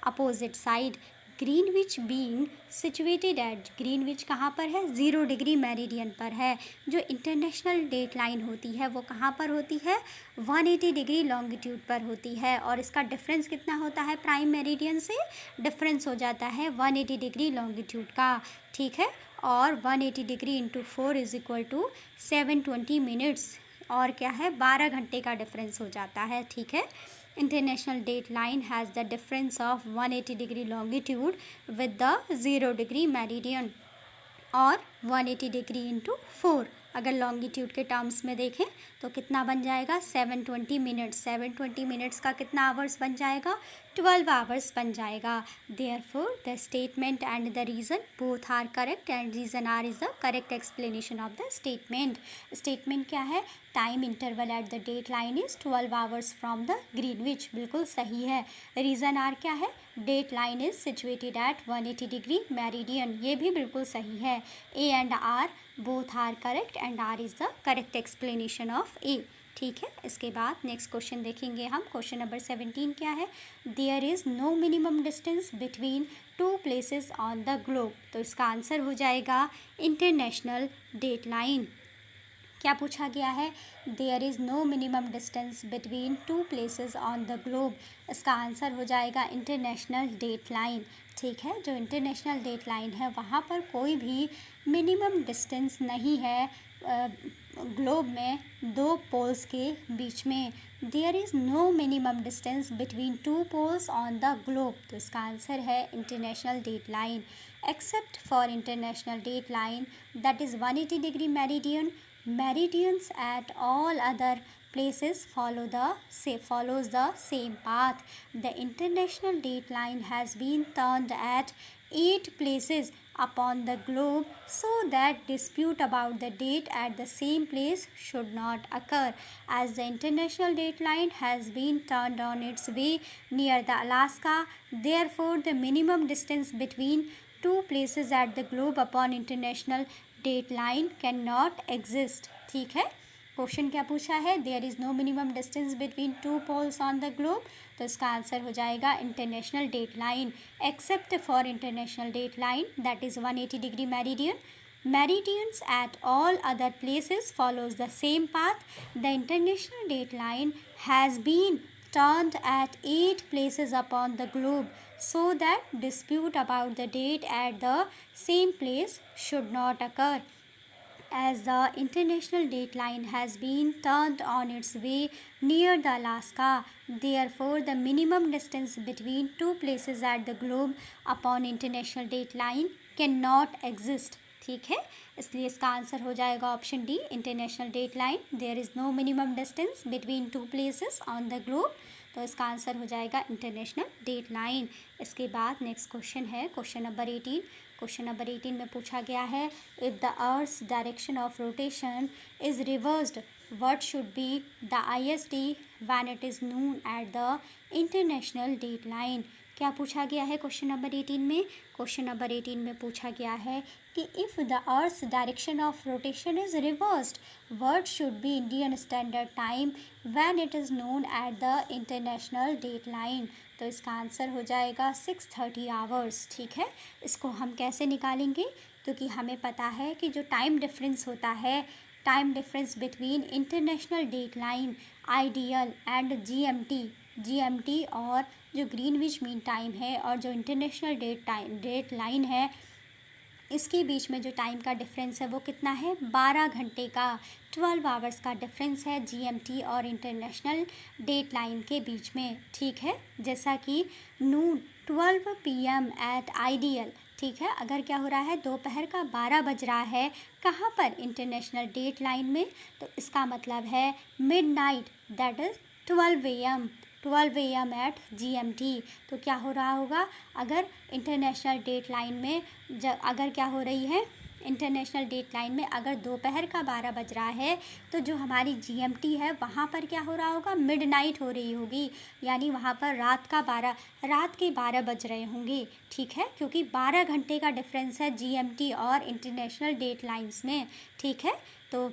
opposite side. Greenwich being situated at, Greenwich कहाँ पर है, 0 डिग्री मेरिडियन पर है। जो इंटरनेशनल डेट लाइन होती है वो कहाँ पर होती है, 180 डिग्री लॉन्गिट्यूड पर होती है और इसका डिफरेंस कितना होता है, प्राइम मेरिडियन से डिफरेंस हो जाता है 180 डिग्री लॉन्गिट्यूड का। ठीक है, और 180 degree into 4 is equal to 720 minutes, और क्या है, 12 घंटे का डिफरेंस हो जाता है। ठीक है, international date line has the difference of 180 degree longitude with the 0 degree meridian और 180 डिग्री इंटू 4। अगर लॉन्गिट्यूड के टर्म्स में देखें तो कितना बन जाएगा, 720 मिनट्स। 720 मिनट्स का कितना आवर्स बन जाएगा, 12 आवर्स बन जाएगा। Therefore the statement and the reason both are correct and reason R is the correct explanation of the statement. Statement क्या है, time interval at the date line is 12 hours from the Greenwich, बिल्कुल सही है। Reason R क्या है, date line is situated at 180 degree meridian, ये भी बिल्कुल सही है। A and R both are correct and R is the correct explanation of A. ठीक है, इसके बाद नेक्स्ट क्वेश्चन देखेंगे हम। क्वेश्चन नंबर 17 क्या है, there is no minimum distance between 2 places on the globe. तो इसका आंसर हो जाएगा इंटरनेशनल डेट लाइन। क्या पूछा गया है? There is no minimum distance between two places on the globe. इसका आंसर हो जाएगा इंटरनेशनल डेट लाइन। ठीक है, जो इंटरनेशनल डेट लाइन है वहाँ पर कोई भी मिनिमम डिस्टेंस नहीं है ग्लोब में दो पोल्स के बीच में। There is no minimum distance between two poles on the globe. तो इसका आंसर है international date line. Except for international date line that is 180 degree meridian, meridians at all other places follows the same path. The international date line has been turned at 8 places upon the globe so that dispute about the date at the same place should not occur. As the international date line has been turned on its way near the Alaska, therefore the minimum distance between two places at the globe upon international date line can not exist. ठीक है, question क्या पूछा है? There is no minimum distance between two poles on the globe. तो इसका answer हो जाएगा international date line. Except for international date line that is 180 degree meridian, meridians at all other places follows the same path. The international date line has been turned at 8 places upon the globe so that dispute about the date at the same place should not occur. As the international date line has been turned on its way near the Alaska, therefore the minimum distance between two places at the globe upon international date line cannot exist. ठीक है, इसलिए इसका answer हो जाएगा option D, international date line. There is no minimum distance between two places on the globe. तो इसका answer हो जाएगा इंटरनेशनल डेट लाइन। इसके बाद नेक्स्ट क्वेश्चन है क्वेश्चन नंबर 18। क्वेश्चन नंबर 18 में पूछा गया है, if the earth's direction of rotation is reversed what should be the IST when it is known at the international date line। क्या पूछा गया है क्वेश्चन नंबर 18 में? क्वेश्चन नंबर 18 में पूछा गया है कि if the earth's direction of rotation is reversed what should be Indian standard time when it is noon at the international date line. तो इसका आंसर हो जाएगा 6:30 आवर्स। ठीक है, इसको हम कैसे निकालेंगे? क्योंकि हमें पता है कि जो टाइम डिफरेंस होता है, time difference between international date line ideal and GMT और जो ग्रीनविच मीन टाइम है और जो इंटरनेशनल डेट लाइन है, इसके बीच में जो टाइम का डिफरेंस है वो कितना है? 12 घंटे का, 12 आवर्स का डिफरेंस है जीएमटी और इंटरनेशनल डेट लाइन के बीच में। ठीक है, जैसा कि नून 12 PM एट आइडियल। ठीक है, अगर क्या हो रहा है, दोपहर का 12 बज रहा है, कहाँ पर? इंटरनेशनल डेट लाइन में। तो इसका मतलब है midnight, that is 12 AM at GMT। तो क्या हो रहा होगा, अगर इंटरनेशनल डेट लाइन में अगर क्या हो रही है, इंटरनेशनल डेट लाइन में अगर दोपहर का 12 बज रहा है तो जो हमारी GMT है वहाँ पर क्या हो रहा होगा? मिडनाइट हो रही होगी, यानी वहाँ पर रात के 12 बज रहे होंगे। ठीक है, क्योंकि 12 घंटे का डिफरेंस है GMT और इंटरनेशनल डेट लाइंस में। ठीक है, तो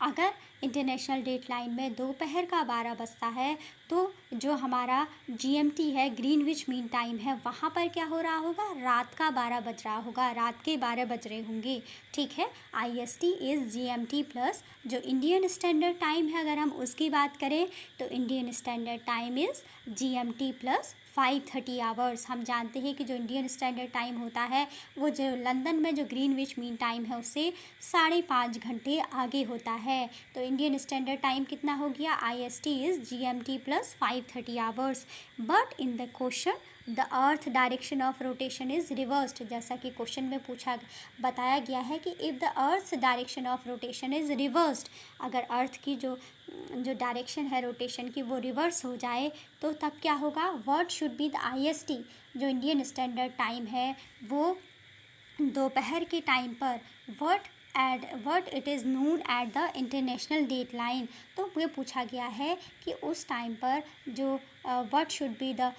अगर इंटरनेशनल डेट लाइन में दोपहर का 12 बजता है तो जो हमारा GMT है, ग्रीनविच मीन टाइम है, वहाँ पर क्या हो रहा होगा? रात का 12 बज रहा होगा, रात के 12 बज रहे होंगे। ठीक है, IST इज़ GMT प्लस जो इंडियन स्टैंडर्ड टाइम है, अगर हम उसकी बात करें तो Indian standard time is GMT plus 5:30 hours. हम जानते हैं कि जो इंडियन स्टैंडर्ड टाइम होता है वो जो लंदन में जो ग्रीनविच मीन टाइम है उससे 5.5 घंटे आगे होता है। तो इंडियन स्टैंडर्ड टाइम कितना हो गया? IST is GMT plus 5:30 hours. But in the question the earth direction of rotation is reversed. जैसा कि क्वेश्चन में बताया गया है कि if the earth direction of rotation is reversed, अगर अर्थ की जो डायरेक्शन है रोटेशन की वो रिवर्स हो जाए तो तब क्या होगा? What should be the IST, जो इंडियन स्टैंडर्ड टाइम है वो दोपहर के टाइम पर what it is noon at the international date line. तो ये पूछा गया है कि उस टाइम पर जो what should be the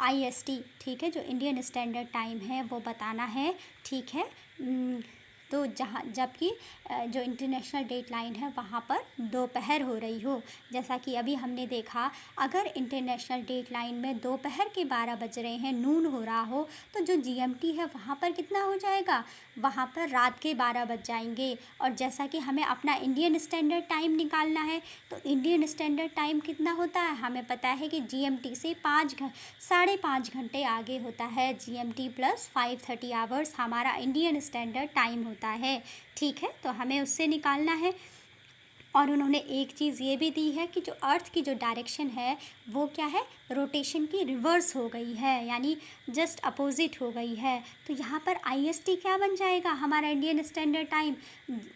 IST, ठीक है, जो इंडियन स्टैंडर्ड टाइम है वो बताना है। ठीक है, तो जहाँ जबकि जो इंटरनेशनल डेट लाइन है वहाँ पर दोपहर हो रही हो। जैसा कि अभी हमने देखा, अगर इंटरनेशनल डेट लाइन में दोपहर के 12 बज रहे हैं, नून हो रहा हो, तो जो जीएमटी है वहाँ पर कितना हो जाएगा, वहाँ पर रात के 12 बज जाएंगे। और जैसा कि हमें अपना इंडियन स्टैंडर्ड टाइम निकालना है, तो इंडियन स्टैंडर्ड टाइम कितना होता है, हमें पता है कि जीएमटी से 5.5 घंटे आगे होता है। जीएमटी प्लस 5:30 आवर्स हमारा इंडियन स्टैंडर्ड टाइम होता है। ठीक है, तो हमें उससे निकालना है। और उन्होंने एक चीज़ ये भी दी है कि जो अर्थ की जो डायरेक्शन है वो क्या है, रोटेशन की रिवर्स हो गई है, यानी जस्ट अपोजिट हो गई है। तो यहाँ पर आईएसटी क्या बन जाएगा, हमारा इंडियन स्टैंडर्ड टाइम।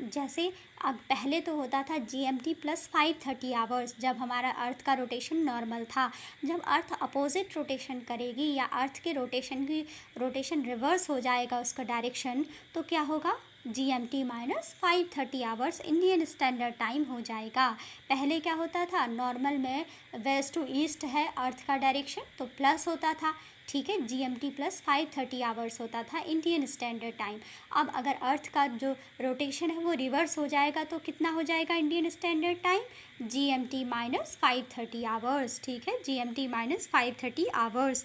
जैसे अब पहले तो होता था जीएमटी प्लस 5:30 आवर्स, जब हमारा अर्थ का रोटेशन नॉर्मल था। जब अर्थ अपोजिट रोटेशन करेगी या अर्थ के रोटेशन रिवर्स हो जाएगा उसका डायरेक्शन, तो क्या होगा, GMT minus 5:30 hours Indian standard time हो जाएगा। पहले क्या होता था, नॉर्मल में वेस्ट टू ईस्ट है अर्थ का डायरेक्शन, तो प्लस होता था। ठीक है, जीएमटी प्लस 5:30 आवर्स होता था इंडियन स्टैंडर्ड टाइम। अब अगर अर्थ का जो रोटेशन है वो रिवर्स हो जाएगा तो कितना हो जाएगा Indian standard time, GMT minus 5:30 hours. ठीक है, GMT minus 5:30 hours.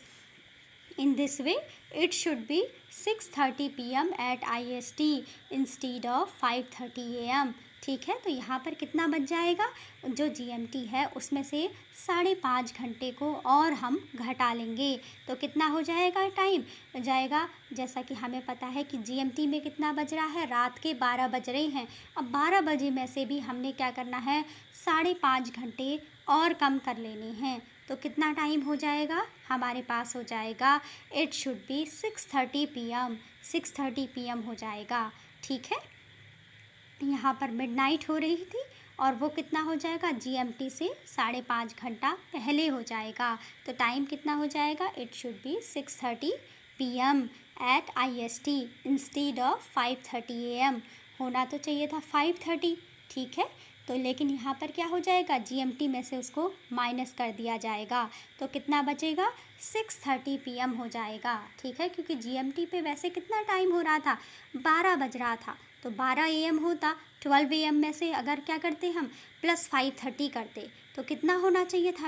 In this way, it should be 6:30 p.m. at IST instead of 5:30 a.m. ठीक है, तो यहाँ पर कितना बच जाएगा, जो जीएमटी है उसमें से 5.5 घंटे को और हम घटा लेंगे, तो कितना हो जाएगा टाइम जाएगा। जैसा कि हमें पता है कि जीएमटी में कितना बज रहा है, रात के 12 बज रहे हैं। अब 12 बजे में से भी हमने क्या करना है, 5.5 घंटे और कम कर लेने हैं। तो कितना टाइम हो जाएगा, हमारे पास हो जाएगा, it should be 6:30 p.m. 6:30 p.m. हो जाएगा। ठीक है, यहाँ पर मिडनाइट हो रही थी और वो कितना हो जाएगा, जीएमटी से 5.5 घंटा पहले हो जाएगा। तो टाइम कितना हो जाएगा, it should be 6:30 p.m. At IST instead of 5:30 a.m. होना तो चाहिए था 5:30। ठीक है, तो लेकिन यहाँ पर क्या हो जाएगा, जीएमटी में से उसको माइनस कर दिया जाएगा, तो कितना बचेगा, 6:30 p.m. हो जाएगा। ठीक है, क्योंकि जीएमटी पे वैसे कितना टाइम हो रहा था, 12 बज रहा था, तो 12 AM होता। 12 AM में से अगर क्या करते हम, प्लस 5:30 करते, तो कितना होना चाहिए था,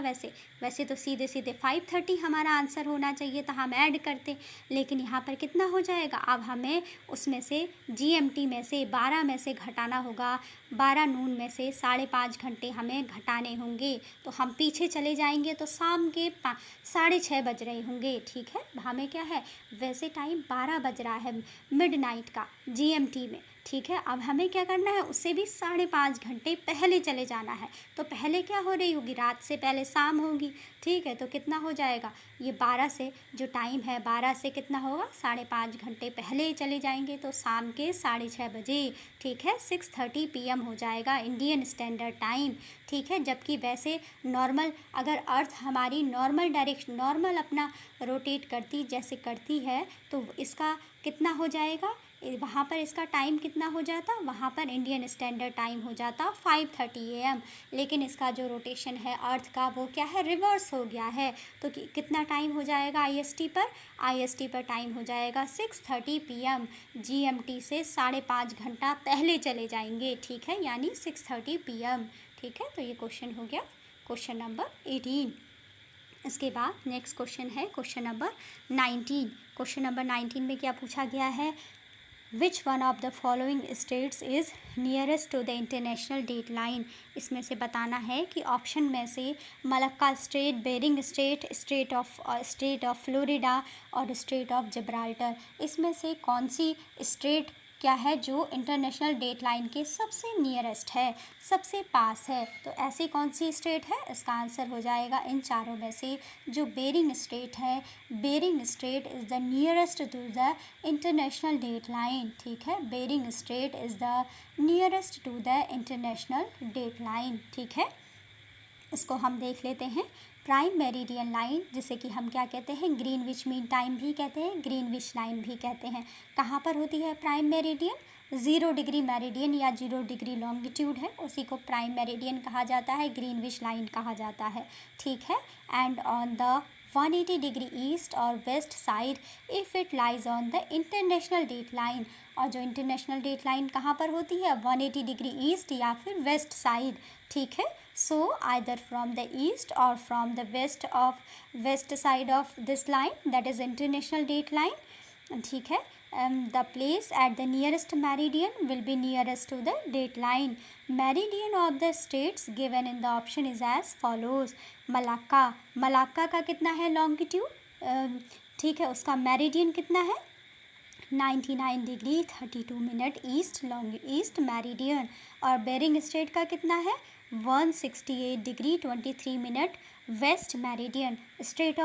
वैसे तो सीधे सीधे 5:30 हमारा आंसर होना चाहिए था, हम ऐड करते। लेकिन यहाँ पर कितना हो जाएगा, अब हमें उसमें से जीएमटी में से 12 में से घटाना होगा, 12 नून में से 5.5 घंटे हमें घटाने होंगे। तो हम पीछे चले जाएंगे तो शाम के 6:30 बज रहे होंगे। ठीक है, हमें क्या है, वैसे टाइम 12 बज रहा है मिडनाइट का जीएमटी में। ठीक है, अब हमें क्या करना है, उससे भी 5.5 घंटे पहले चले जाना है। तो पहले क्या हो रही होगी, रात से पहले शाम होगी। ठीक है, तो कितना हो जाएगा, ये 12 से जो टाइम है, 12 से कितना होगा, 5.5 घंटे पहले चले जाएंगे, तो शाम के 6:30 बजे। ठीक है, 6:30 PM हो जाएगा इंडियन स्टैंडर्ड टाइम। ठीक है, जबकि वैसे नॉर्मल अगर अर्थ हमारी नॉर्मल डायरेक्शन, नॉर्मल अपना रोटेट करती जैसे करती है, तो इसका कितना हो जाएगा, वहाँ पर इसका टाइम कितना हो जाता, वहाँ पर इंडियन स्टैंडर्ड टाइम हो जाता 5:30 AM। लेकिन इसका जो रोटेशन है अर्थ का वो क्या है, रिवर्स हो गया है। तो कितना टाइम हो जाएगा IST पर टाइम हो जाएगा 6:30 PM। GMT से 5.5 घंटा पहले चले जाएंगे। ठीक है, यानी 6:30 PM। ठीक है, तो ये क्वेश्चन हो गया, क्वेश्चन नंबर 18। इसके बाद नेक्स्ट क्वेश्चन है क्वेश्चन नंबर 19। क्वेश्चन नंबर 19 में क्या पूछा गया है, which one of the following states is nearest to the international date line. इसमें से बताना है कि ऑप्शन में से Malacca state, Bering state, state of Florida और स्टेट ऑफ जिब्राल्टर, इसमें से कौन सी स्टेट क्या है जो इंटरनेशनल डेट लाइन के सबसे नियरेस्ट है, सबसे पास है। तो ऐसी कौन सी स्टेट है, इसका आंसर हो जाएगा इन चारों में से जो बेरिंग स्टेट है। Bering state is the nearest to the international date line. ठीक है, Bering state is the nearest to the international date line. ठीक है, इसको हम देख लेते हैं। प्राइम मेरिडियन लाइन, जिसे कि हम क्या कहते हैं, ग्रीनविच मीन टाइम भी कहते हैं, ग्रीनविच लाइन भी कहते हैं, कहाँ पर होती है प्राइम मेरिडियन, 0 डिग्री मेरिडियन या 0 डिग्री लॉन्गिट्यूड है, उसी को प्राइम मेरिडियन कहा जाता है, ग्रीनविच लाइन कहा जाता है। ठीक है, and on the 180 degree east और west side if it lies on the international date line. और जो इंटरनेशनल डेट लाइन कहाँ पर होती है, 180 डिग्री ईस्ट या फिर वेस्ट साइड, ठीक है। So either from the east और from the west side of this line, that is international date line, ठीक है। The place at the nearest meridian will be nearest to the date line. Meridian of the states given in the option is as follows. Malacca का कितना है longitude, ठीक है, उसका meridian कितना है 99 डिग्री 32 मिनट ईस्ट मेरिडियन। और Bering strait का कितना है 168 degree 23 minute west meridian. State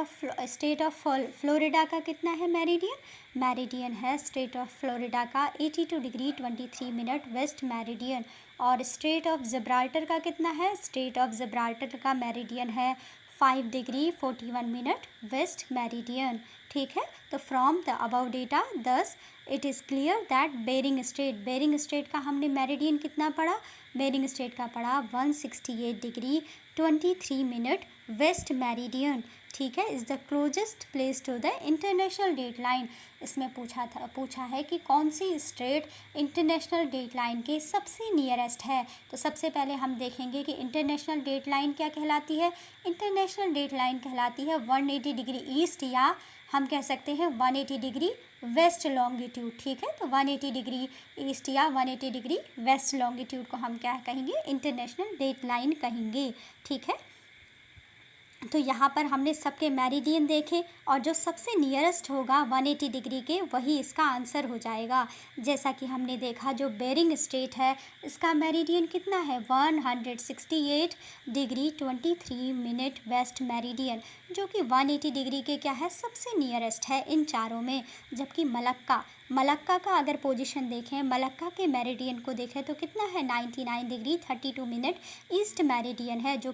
of Florida का कितना है मेरिडियन है स्टेट ऑफ फ्लोरिडा का 82 डिग्री 23 मिनट वेस्ट मेरिडियन। और स्टेट ऑफ जिब्राल्टर का कितना है, स्टेट ऑफ जिब्राल्टर का मेरिडियन है 5 डिग्री 41 मिनट वेस्ट मेरिडियन, ठीक है। तो from the above data thus it is clear that Bering strait का हमने मेरिडियन कितना पढ़ा, बेरिंग स्ट्रेट का पढ़ा 168 डिग्री 23 मिनट वेस्ट मेरिडियन, ठीक है, is the closest place to the international date line. इसमें पूछा है कि कौन सी स्ट्रेट इंटरनेशनल डेट लाइन के सबसे नियरेस्ट है। तो सबसे पहले हम देखेंगे कि इंटरनेशनल डेट लाइन क्या कहलाती है। इंटरनेशनल डेट लाइन कहलाती है 180 डिग्री ईस्ट या हम कह सकते हैं 180 डिग्री वेस्ट लॉन्गिट्यूड, ठीक है। तो 180 डिग्री ईस्ट या 180 डिग्री वेस्ट लॉन्गिट्यूड को हम क्या कहेंगे, इंटरनेशनल डेट लाइन कहेंगे, ठीक है। तो यहाँ पर हमने सबके मेरिडियन देखे और जो सबसे नियरेस्ट होगा 180 डिग्री के वही इसका आंसर हो जाएगा। जैसा कि हमने देखा जो बेरिंग स्ट्रेट है इसका मेरिडियन कितना है 168 डिग्री 23 मिनट वेस्ट मेरिडियन, जो कि 180 डिग्री के क्या है सबसे नियरेस्ट है इन चारों में। जबकि मलक्का का अगर पोजीशन देखें, मलक्का के मेरिडियन को देखें तो कितना है 99 डिग्री 32 मिनट ईस्ट मेरिडियन है, जो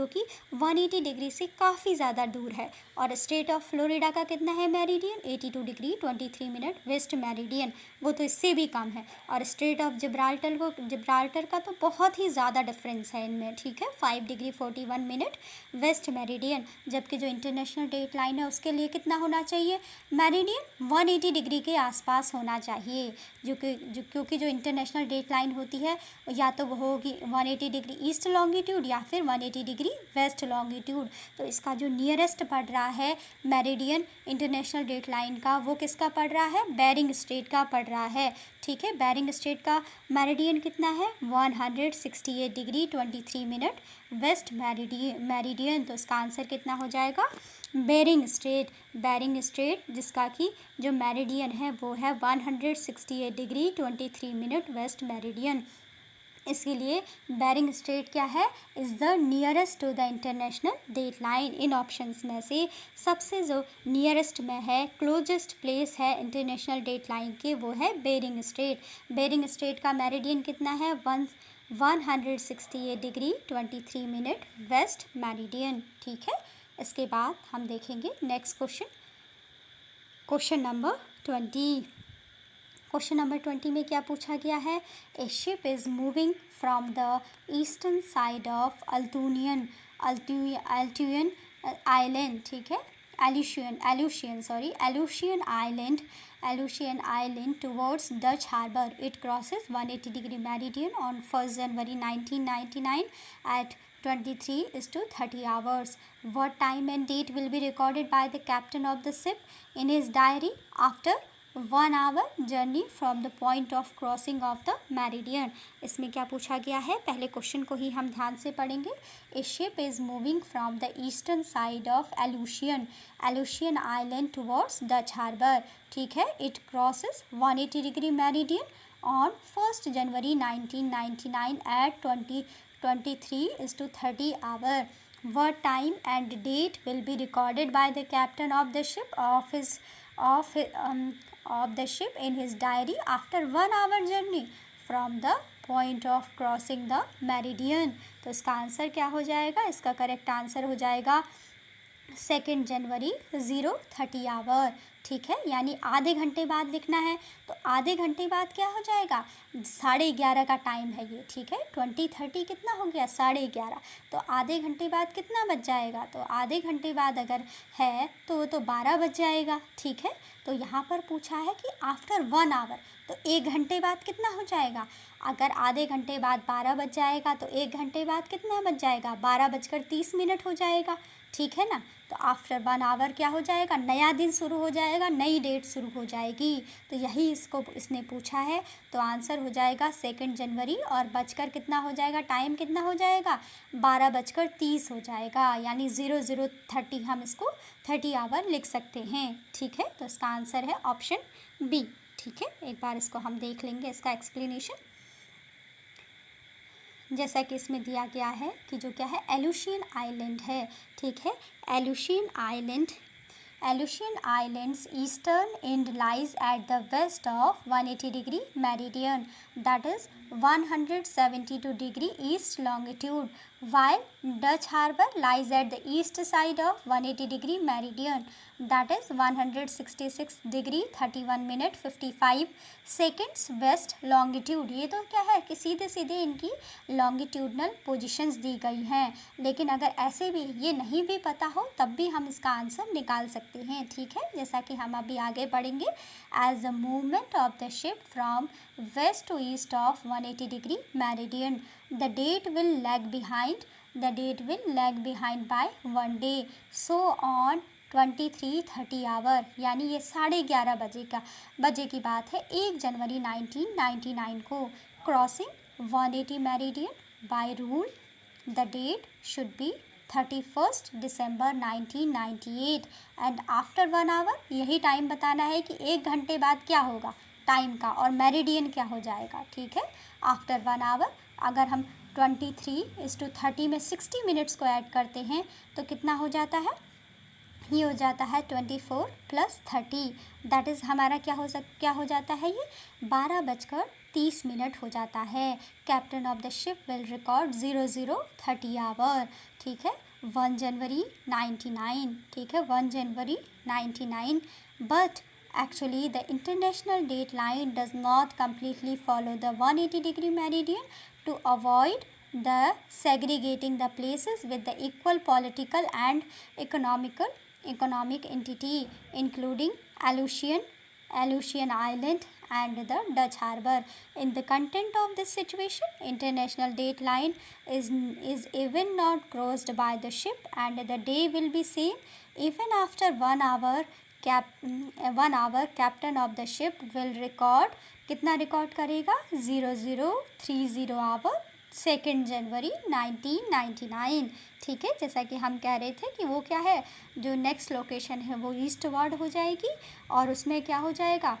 कि 180 डिग्री से काफ़ी ज़्यादा दूर है। और स्टेट ऑफ फ्लोरिडा का कितना है meridian 82 degree 23 minute west meridian, वो तो इससे भी कम है। और स्टेट ऑफ जिब्राल्टर का तो बहुत ही ज़्यादा डिफरेंस है इनमें, ठीक है, 5 डिग्री 41 मिनट वेस्ट मेरिडियन। जबकि जो इंटरनेशनल डेट लाइन है उसके लिए कितना होना चाहिए मेरिडियन 180 डिग्री के आसपास होना चाहिए, क्योंकि जो इंटरनेशनल डेट लाइन होती है या तो वो होगी 180 डिग्री ईस्ट लॉन्गिट्यूड या फिर 180 डिग्री वेस्ट लॉन्गिट्यूड। तो इसका जो नियरेस्ट पड़ रहा है मेरिडियन इंटरनेशनल डेट लाइन का वो किसका पड़ रहा है, बेरिंग स्ट्रेट का पड़ रहा है, ठीक है। बेरिंग स्ट्रेट का मेरिडियन कितना है 168 डिग्री 23 मिनट वेस्ट मेरिडियन। तो इसका आंसर कितना हो जाएगा बेरिंग स्ट्रेट जिसका कि जो मेरिडियन है वो है 168 डिग्री 23 मिनट वेस्ट मेरिडियन। इसके लिए बेरिंग स्ट्रेट क्या है, is the nearest to the international date line. इन ऑप्शंस में से सबसे जो नियरेस्ट में है, क्लोजेस्ट प्लेस है इंटरनेशनल डेट लाइन के, वो है बेरिंग स्ट्रेट का मेरिडियन कितना है 168 डिग्री 23 मिनट वेस्ट मेरिडियन, ठीक है। इसके बाद हम देखेंगे next question number 20। Question number 20 में क्या पूछा गया है, a ship is moving from the eastern side of Aleutian island, ठीक है, Aleutian Island towards Dutch Harbor. It crosses 180 degree meridian on 1st January 1999 at 23:30 hours. What time and date will be recorded by the captain of the ship in his diary after 1 hour journey from the point of crossing of the meridian? इसमें क्या पूछा गया है, पहले question को ही हम ध्यान से पढ़ेंगे। ए ship is moving from the eastern side of Aleutian Island towards Dutch Harbor, ठीक है। It crosses 180 degree meridian on 1st January 1999 at 23:30 hour. What time and date will be recorded by the captain of the ship of the ship in his diary after 1 hour journey from the point of crossing the meridian? तो इसका answer क्या हो जाएगा, इसका correct answer हो जाएगा 2 जनवरी 0:30 our, ठीक है, यानी आधे घंटे बाद लिखना है। तो आधे घंटे बाद क्या हो जाएगा, 11:30 का टाइम है ये, ठीक है, 20:30 कितना हो गया, 11:30। तो आधे घंटे बाद कितना बज जाएगा, तो आधे घंटे बाद अगर है तो 12 बज जाएगा, ठीक है। तो यहाँ पर पूछा है कि आफ्टर 1 आवर, तो 1 घंटे बाद कितना हो जाएगा, अगर आधे घंटे बाद 12 बज जाएगा तो 1 घंटे बाद कितना बज जाएगा, 12:30 हो जाएगा, ठीक है ना। तो आफ्टर 1 आवर क्या हो जाएगा, नया दिन शुरू हो जाएगा, नई डेट शुरू हो जाएगी। तो यही इसने पूछा है। तो आंसर हो जाएगा 2 जनवरी, और बजकर कितना हो जाएगा, टाइम कितना हो जाएगा, 12:30 हो जाएगा, यानी 00:30 हम इसको 30 आवर लिख सकते हैं, ठीक है। तो इसका आंसर है ऑप्शन बी, ठीक है। एक बार इसको हम देख लेंगे, इसका एक्सप्लेनेशन। जैसा कि इसमें दिया गया है कि जो क्या है, एलुशियन आइलैंड है, ठीक है। Aleutian islands eastern end lies at the west of 180 degree meridian, that is 172 degree east longitude, while Dutch Harbour lies at the east side of 180 degree meridian, that is 166 degree 31 minute 55 seconds west longitude। ये तो क्या है कि सीधे सीधे इनकी longitudinal positions दी गई हैं, लेकिन अगर ऐसे भी ये नहीं भी पता हो तब भी हम इसका आंसर निकाल सकते हैं, ठीक है। जैसा कि हम अभी आगे बढ़ेंगे, as the movement of the ship from west to east of 180 degree meridian, the date will lag behind by 1 day, so on 23:30 our, यानी ये 11:30 बजे की बात है, 1 जनवरी 1999 को, crossing 180 meridian by rule, the date should be 31 December 1998 and after 1 hour, यही time बताना है कि 1 घंटे बाद क्या होगा टाइम का, और मेरिडियन क्या हो जाएगा, ठीक है। आफ्टर 1 आवर अगर हम 23:30 में 60 मिनट्स को ऐड करते हैं तो कितना हो जाता है, ये हो जाता है 24 + 30, दैट इज़ हमारा क्या हो जाता है, ये 12:30 हो जाता है। Captain of the ship will record 00:30 hour, ठीक है, 1 जनवरी 99, ठीक है, 1 जनवरी 99। But actually the international date line does not completely follow the 180 degree meridian to avoid the segregating the places with the equal political and economic entity, including Aleutian Island and the Dutch Harbour. In the content of this situation, international date line is even not crossed by the ship, and the day will be same even after 1 hour। 1 hour captain of the ship will record, कितना record करेगा, 0030 our, 2 जनवरी 1999, ठीक है। जैसा कि हम कह रहे थे कि वो क्या है, जो नेक्स्ट लोकेशन है वो ईस्ट वर्ड हो जाएगी, और उसमें क्या हो जाएगा,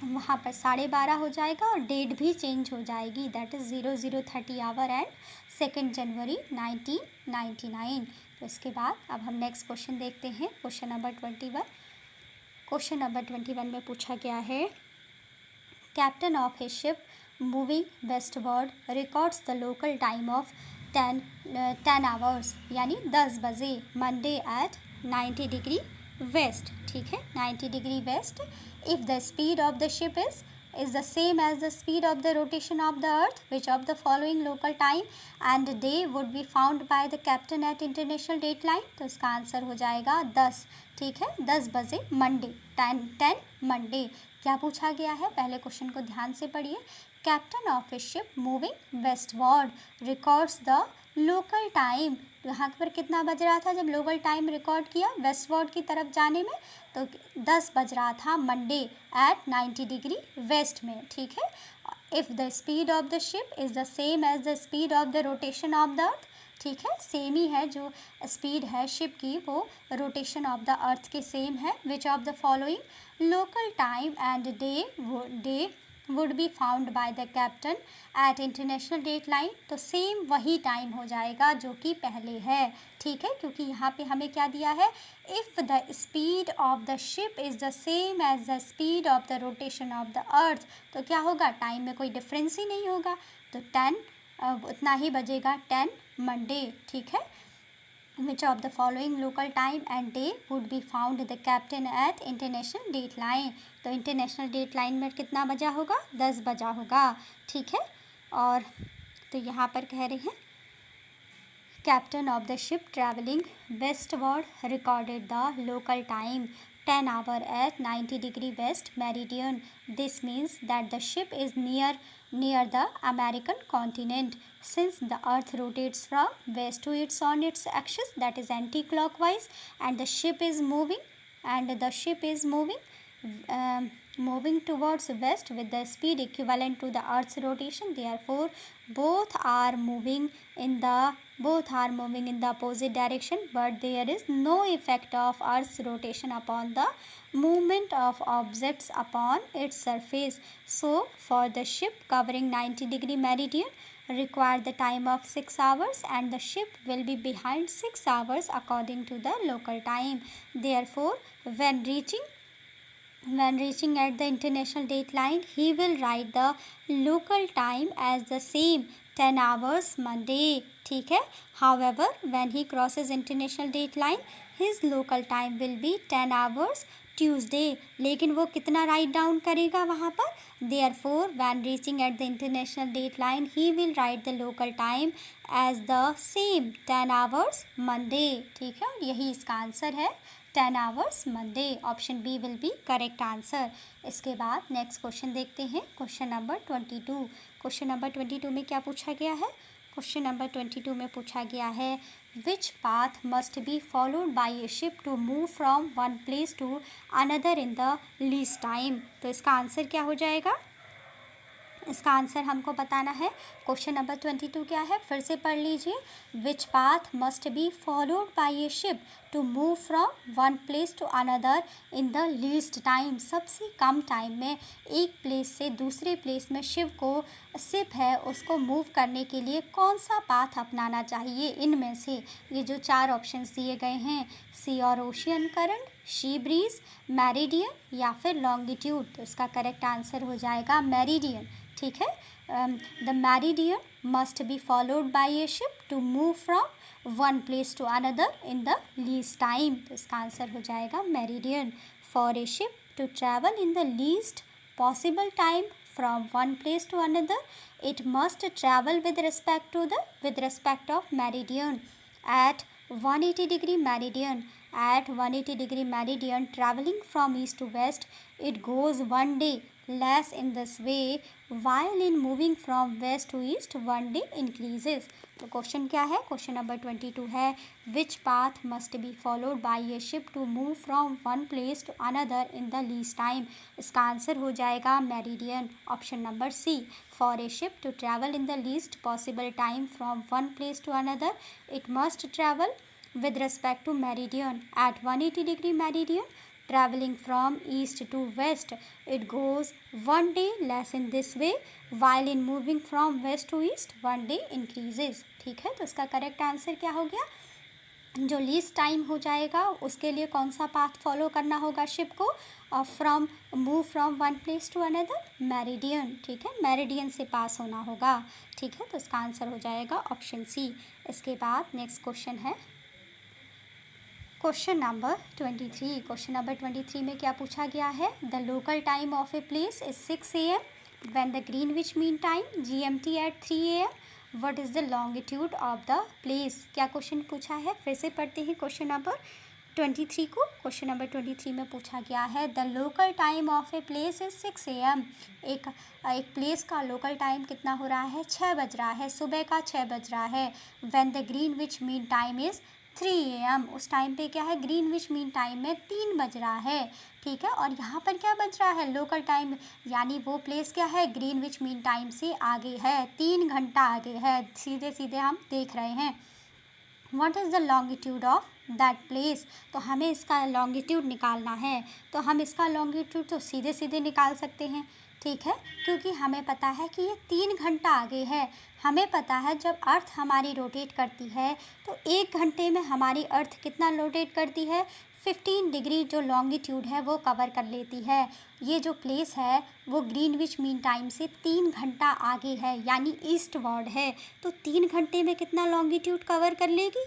वहाँ पर 12:30 हो जाएगा, और डेट भी चेंज हो जाएगी, दैट इज़ 00:30 आवर एंड 2 जनवरी 1999। तो इसके बाद अब हम नेक्स्ट क्वेश्चन देखते हैं, क्वेश्चन नंबर 21। क्वेश्चन नंबर 21 में पूछा गया है, captain of his ship moving westward records the local time of 10 hours, यानी 10 बजे, मंडे एट 90 डिग्री वेस्ट, ठीक है, 90 degree west. If the speed of the ship is the same as the speed of the rotation of the earth, which of the following local time and day would be found by the captain at international date line? तो इसका answer हो जाएगा 10, ठीक है, 10 बजे Monday, 10 Monday. क्या पूछा गया है, पहले क्वेश्चन को ध्यान से पढ़िए। Captain of A ship moving westward records the local time, यहाँ पर कितना बज रहा था जब लोकल टाइम रिकॉर्ड किया वेस्टवर्ड की तरफ जाने में, तो 10 बज रहा था मंडे एट 90 डिग्री वेस्ट में, ठीक है। If the speed of the ship is the same as the speed of the rotation of the earth, ठीक है, सेम ही है, जो स्पीड है शिप की वो रोटेशन ऑफ द अर्थ के सेम है। Which of the following local time and day would be found by the captain at international date line, तो सेम वही टाइम हो जाएगा जो कि पहले है, ठीक है, क्योंकि यहाँ पे हमें क्या दिया है, if the speed of the ship is the same as the speed of the rotation of the earth, तो क्या होगा, टाइम में कोई डिफरेंस ही नहीं होगा, तो 10 उतना ही बजेगा 10 मंडे, ठीक है। Which of the following local time and day would be found the captain at international date line? तो इंटरनेशनल डेट लाइन में कितना बजा होगा? 10 बजा होगा, ठीक है। और तो यहाँ पर कह रहे हैं captain of the ship traveling westward recorded the local time 10 hour at 90 degree west meridian. This means that the ship is near the American continent. Since the earth rotates from west to east on its axis, that is anti-clockwise, and the ship is moving towards west with the speed equivalent to the earth's rotation. Therefore both are moving in the opposite direction, but there is no effect of earth's rotation upon the movement of objects upon its surface. So for the ship covering 90-degree meridian require the time of 6 hours, and the ship will be behind 6 hours according to the local time. Therefore when reaching at the international date line, he will write the local time as the same 10 hours Monday, ठीक है। However, when he crosses international date line, his local time will be 10 hours Tuesday. लेकिन वो कितना write down करेगा वहाँ पर? Therefore, when reaching at the international date line, he will write the local time as the same 10 hours Monday, ठीक है। और यही इसका आंसर है 10 hours Monday. Option B will be correct answer. इसके बाद नेक्स्ट क्वेश्चन देखते हैं, क्वेश्चन नंबर 22। क्वेश्चन नंबर 22 में क्या पूछा गया है? क्वेश्चन नंबर 22 में पूछा गया है which path must be followed by a ship to move from one place to another in the least time. तो इसका आंसर क्या हो जाएगा? इसका आंसर हमको बताना है। क्वेश्चन नंबर 22 क्या है, फिर से पढ़ लीजिए। Which path must be followed by a ship to move from one place to another in the least time. सबसे कम टाइम में एक प्लेस से दूसरे प्लेस में शिप है उसको मूव करने के लिए कौन सा पाथ अपनाना चाहिए? इनमें से ये जो 4 ऑप्शंस दिए गए हैं, सी और ocean current, sea breeze, meridian या फिर लॉन्गिट्यूड। तो इसका करेक्ट आंसर हो जाएगा मेरिडियन, ठीक है। The meridian must be followed by a ship to move from one place to another in the least time. तो इसका आंसर हो जाएगा meridian. For a ship to travel in the least possible time from one place to another it must travel with respect of meridian at 180-degree meridian. At 180-degree meridian, traveling from east to west, it goes 1 day less in this way, while in moving from west to east 1 day increases. तो question क्या है? Question number 22 है which path must be followed by a ship to move from one place to another in the least time. इसका answer हो जाएगा meridian, option number C. For a ship to travel in the least possible time from one place to another it must travel with respect to meridian at 180-degree meridian. Traveling from east to west, it goes 1 day less in this way, while in moving from west to east 1 day increases. ठीक है, तो इसका correct answer क्या हो गया? जो least time हो जाएगा उसके लिए कौन सा पाथ फॉलो करना होगा शिप को? Move from one place to another, meridian, ठीक है, मेरिडियन से पास होना होगा, ठीक है। तो इसका आंसर हो जाएगा ऑप्शन सी। इसके बाद नेक्स्ट क्वेश्चन है क्वेश्चन नंबर 23। क्वेश्चन नंबर 23 में क्या पूछा गया है? The local time of a place is 6 AM when the Greenwich mean time GMT at 3 AM. What is the longitude of the place? क्या question पूछा है? फिर से पढ़ते हैं क्वेश्चन नंबर 23 को। क्वेश्चन नंबर 23 में पूछा गया है the local time of a place is 6 AM. एक प्लेस का लोकल टाइम कितना हो रहा है? 6 बज रहा है, सुबह का 6 बज रहा है। When the Greenwich mean time is 3 AM. उस टाइम पे क्या है? ग्रीनविच मीन टाइम में 3 बज रहा है, ठीक है। और यहाँ पर क्या बज रहा है? लोकल टाइम, यानी वो प्लेस क्या है? ग्रीनविच मीन टाइम से आगे है, 3 घंटा आगे है, सीधे सीधे हम देख रहे हैं। What is the longitude of that place? तो हमें इसका लॉन्गिट्यूड निकालना है। तो हम इसका लॉन्गिट्यूड तो सीधे सीधे निकाल सकते हैं, ठीक है, क्योंकि हमें पता है कि ये 3 घंटा आगे है। हमें पता है जब अर्थ हमारी रोटेट करती है तो 1 घंटे में हमारी अर्थ कितना रोटेट करती है? 15 डिग्री जो लॉन्गिट्यूड है वो कवर कर लेती है। ये जो प्लेस है वो ग्रीनविच मीन टाइम से 3 घंटा आगे है, यानी ईस्ट वर्ड है। तो 3 घंटे में कितना लॉन्गिट्यूड कवर कर लेगी?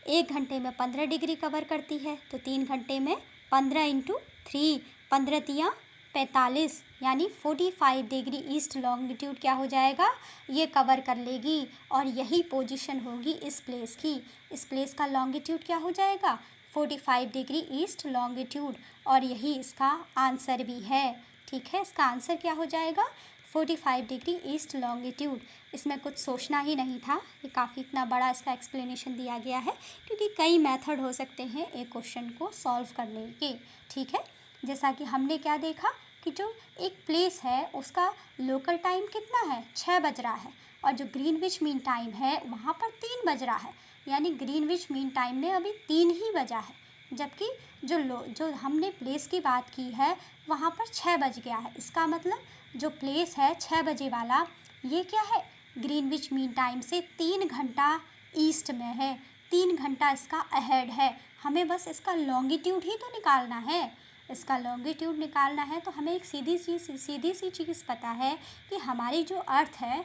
1 घंटे में 15 डिग्री कवर करती है, तो 3 घंटे में 15 इंटू 3, 15 तियाँ 45, यानी 45 डिग्री ईस्ट लॉन्गिट्यूड क्या हो जाएगा, ये कवर कर लेगी। और यही पोजीशन होगी इस प्लेस की। इस प्लेस का लॉन्गिट्यूड क्या हो जाएगा, 45 डिग्री ईस्ट लॉन्गिट्यूड, और यही इसका आंसर भी है। ठीक है, इसका आंसर क्या हो जाएगा, 45 डिग्री ईस्ट लॉन्गिट्यूड। इसमें कुछ सोचना ही नहीं था, ये काफ़ी इतना बड़ा इसका एक्सप्लेनेशन दिया गया है, क्योंकि कई मेथड हो सकते हैं एक क्वेश्चन को सॉल्व करने के। ठीक है, जैसा कि हमने क्या देखा कि जो एक प्लेस है उसका लोकल टाइम कितना है, 6 बज रहा है, और जो ग्रीनविच मीन टाइम है वहाँ पर 3 बज रहा है, यानी ग्रीनविच मीन टाइम में अभी 3 ही बजा है, जबकि जो हमने प्लेस की बात की है वहाँ पर 6 बज गया है। इसका मतलब जो प्लेस है 6 बजे वाला, ये क्या है, ग्रीनविच मीन टाइम से 3 घंटा ईस्ट में है, 3 घंटा इसका अहेड है। हमें बस इसका लॉन्गिट्यूड ही तो निकालना है। इसका लॉन्गिट्यूड निकालना है तो हमें एक सीधी सी चीज़ पता है कि हमारी जो अर्थ है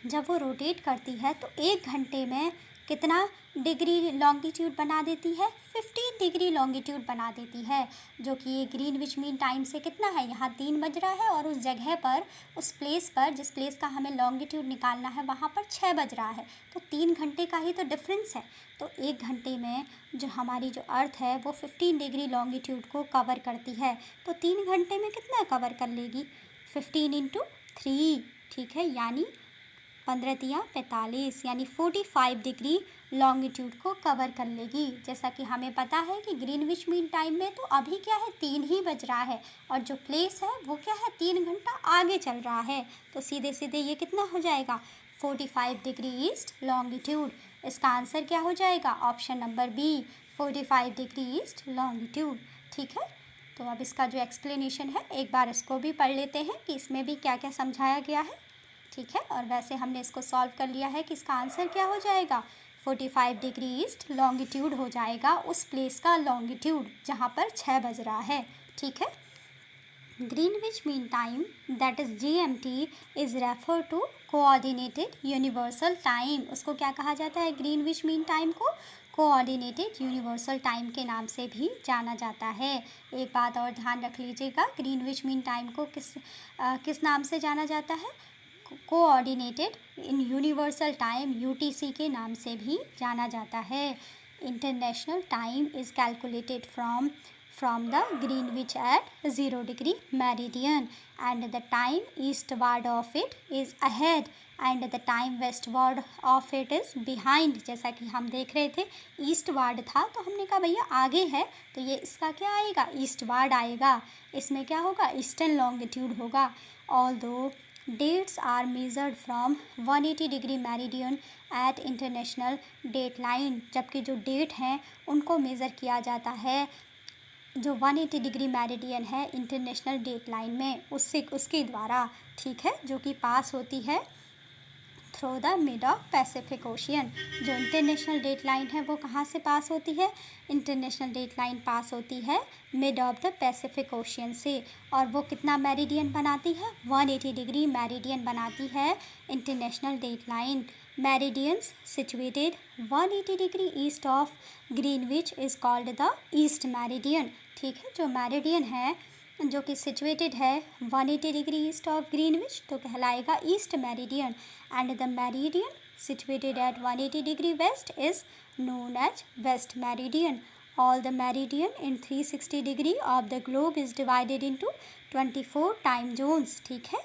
जब वो रोटेट करती है तो 1 घंटे में कितना डिग्री लॉन्गिट्यूड बना देती है, 15 डिग्री लॉन्गिट्यूड बना देती है, जो कि ये ग्रीनविच मीन टाइम से कितना है, यहाँ 3 बज रहा है, और उस जगह पर, उस प्लेस पर, जिस प्लेस का हमें लॉन्गिट्यूड निकालना है वहाँ पर 6 बज रहा है। तो 3 घंटे का ही तो डिफरेंस है। तो 1 घंटे में जो हमारी जो अर्थ है वो 15 डिग्री लॉन्गिट्यूड को कवर करती है, तो 3 घंटे में कितना कवर कर लेगी, 15 इंटू 3। ठीक है, यानी 15 तियाँ 45, यानी 45 डिग्री लॉन्गिट्यूड को कवर कर लेगी। जैसा कि हमें पता है कि ग्रीनविच मीन टाइम में तो अभी क्या है, 3 ही बज रहा है, और जो प्लेस है वो क्या है, 3 घंटा आगे चल रहा है। तो सीधे सीधे ये कितना हो जाएगा, 45 डिग्री ईस्ट लॉन्गिट्यूड। इसका आंसर क्या हो जाएगा, option number B, 45 degree east longitude. ठीक है, तो अब इसका जो एक्सप्लेनेशन है एक बार इसको भी पढ़ लेते हैं कि इसमें भी क्या क्या समझाया गया है। ठीक है, और वैसे हमने इसको सॉल्व कर लिया है कि इसका आंसर क्या हो जाएगा, 45 डिग्री ईस्ट लॉन्गिट्यूड हो जाएगा उस प्लेस का लॉन्गिट्यूड जहाँ पर 6 बज रहा है। ठीक है, Greenwich mean time that is GMT is refer to coordinated universal time. उसको क्या कहा जाता है, ग्रीनविच मीन टाइम को कोऑर्डिनेटेड यूनिवर्सल टाइम के नाम से भी जाना जाता है। एक बात और ध्यान रख लीजिएगा, ग्रीनविच मीन टाइम को किस नाम से जाना जाता है, कोऑर्डिनेटेड इन यूनिवर्सल टाइम, UTC के नाम से भी जाना जाता है। International time is calculated from the Greenwich at 0 degree meridian, and the time eastward of it is ahead and the time westward of it is behind। जैसा कि हम देख रहे थे ईस्टवार्ड था तो हमने कहा भैया आगे है, तो ये इसका क्या आएगा, ईस्टवार्ड आएगा। इसमें क्या होगा, ईस्टर्न लॉन्गिट्यूड होगा। Although dates are measured from 180 degree meridian at international date line, जबकि जो डेट हैं उनको मेज़र किया जाता है जो 180 डिग्री मेरिडियन है इंटरनेशनल डेट लाइन में, उसके द्वारा। ठीक है, जो कि पास होती है through the mid of Pacific ocean. जो इंटरनेशनल डेट लाइन है वो कहाँ से पास होती है, इंटरनेशनल डेट लाइन पास होती है mid of the Pacific ocean से, और वो कितना मेरिडियन बनाती है, 180 डिग्री मेरिडियन बनाती है international date line. Meridians situated 180 degree east of Greenwich is called the east meridian. ठीक है, जो मेरिडियन है जो कि सिचुएटेड है 180 डिग्री ईस्ट ऑफ ग्रीनविच तो कहलाएगा east meridian, and the meridian situated at 180 degree west is known as west meridian. All the meridian in 360 degree of the globe is divided into 24 time zones. ठीक है,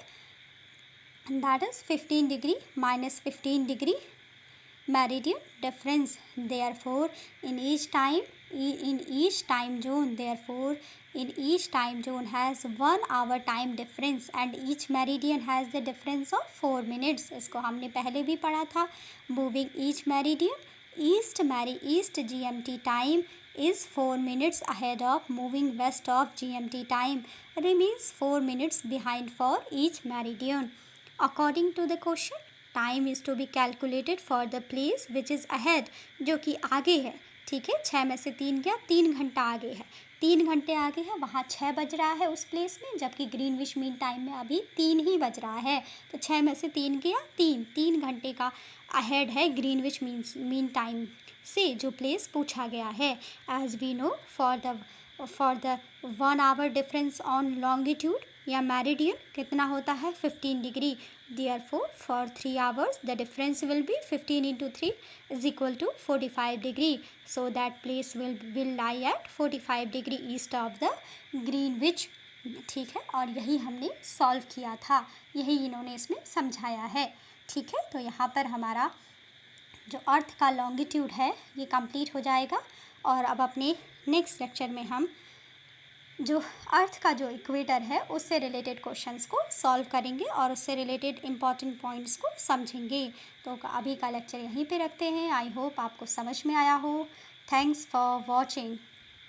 that is 15 degree minus 15 degree meridian difference, therefore in each time zone has 1 hour time difference and each meridian has the difference of 4 minutes। इसको हमने पहले भी पढ़ा था। moving each meridian east GMT time is 4 minutes ahead of moving west of GMT time, remains 4 minutes behind for each meridian। according to the question, time is to be calculated for the place which is ahead, जो कि आगे है। ठीक है, 6 में से 3 गया, 3 घंटा आगे है, 3 घंटे आगे है, वहाँ 6 बज रहा है उस प्लेस में, जबकि ग्रीनविच मीन टाइम में अभी 3 ही बज रहा है। तो 6 में से 3 गया 3 घंटे का अहेड है ग्रीनविच मीन टाइम से जो प्लेस पूछा गया है। As we know for the 1 hour difference on longitude या मेरिडियन कितना होता है 15 degree. Therefore, for 3 hours the difference will be 15 into 3 is equal to 45 degree. So that place will lie at 45 degree east of the Greenwich. ठीक है, और यही हमने solve किया था, यही इन्होंने इसमें समझाया है। ठीक है, तो यहाँ पर हमारा जो अर्थ का लॉन्गिट्यूड है ये कंप्लीट हो जाएगा। और अब अपने नेक्स्ट लेक्चर में हम जो अर्थ का जो इक्वेटर है उससे रिलेटेड क्वेश्चंस को सॉल्व करेंगे और उससे रिलेटेड इम्पॉर्टेंट पॉइंट्स को समझेंगे। तो अभी का लेक्चर यहीं पे रखते हैं। आई होप आपको समझ में आया हो। Thanks for watching.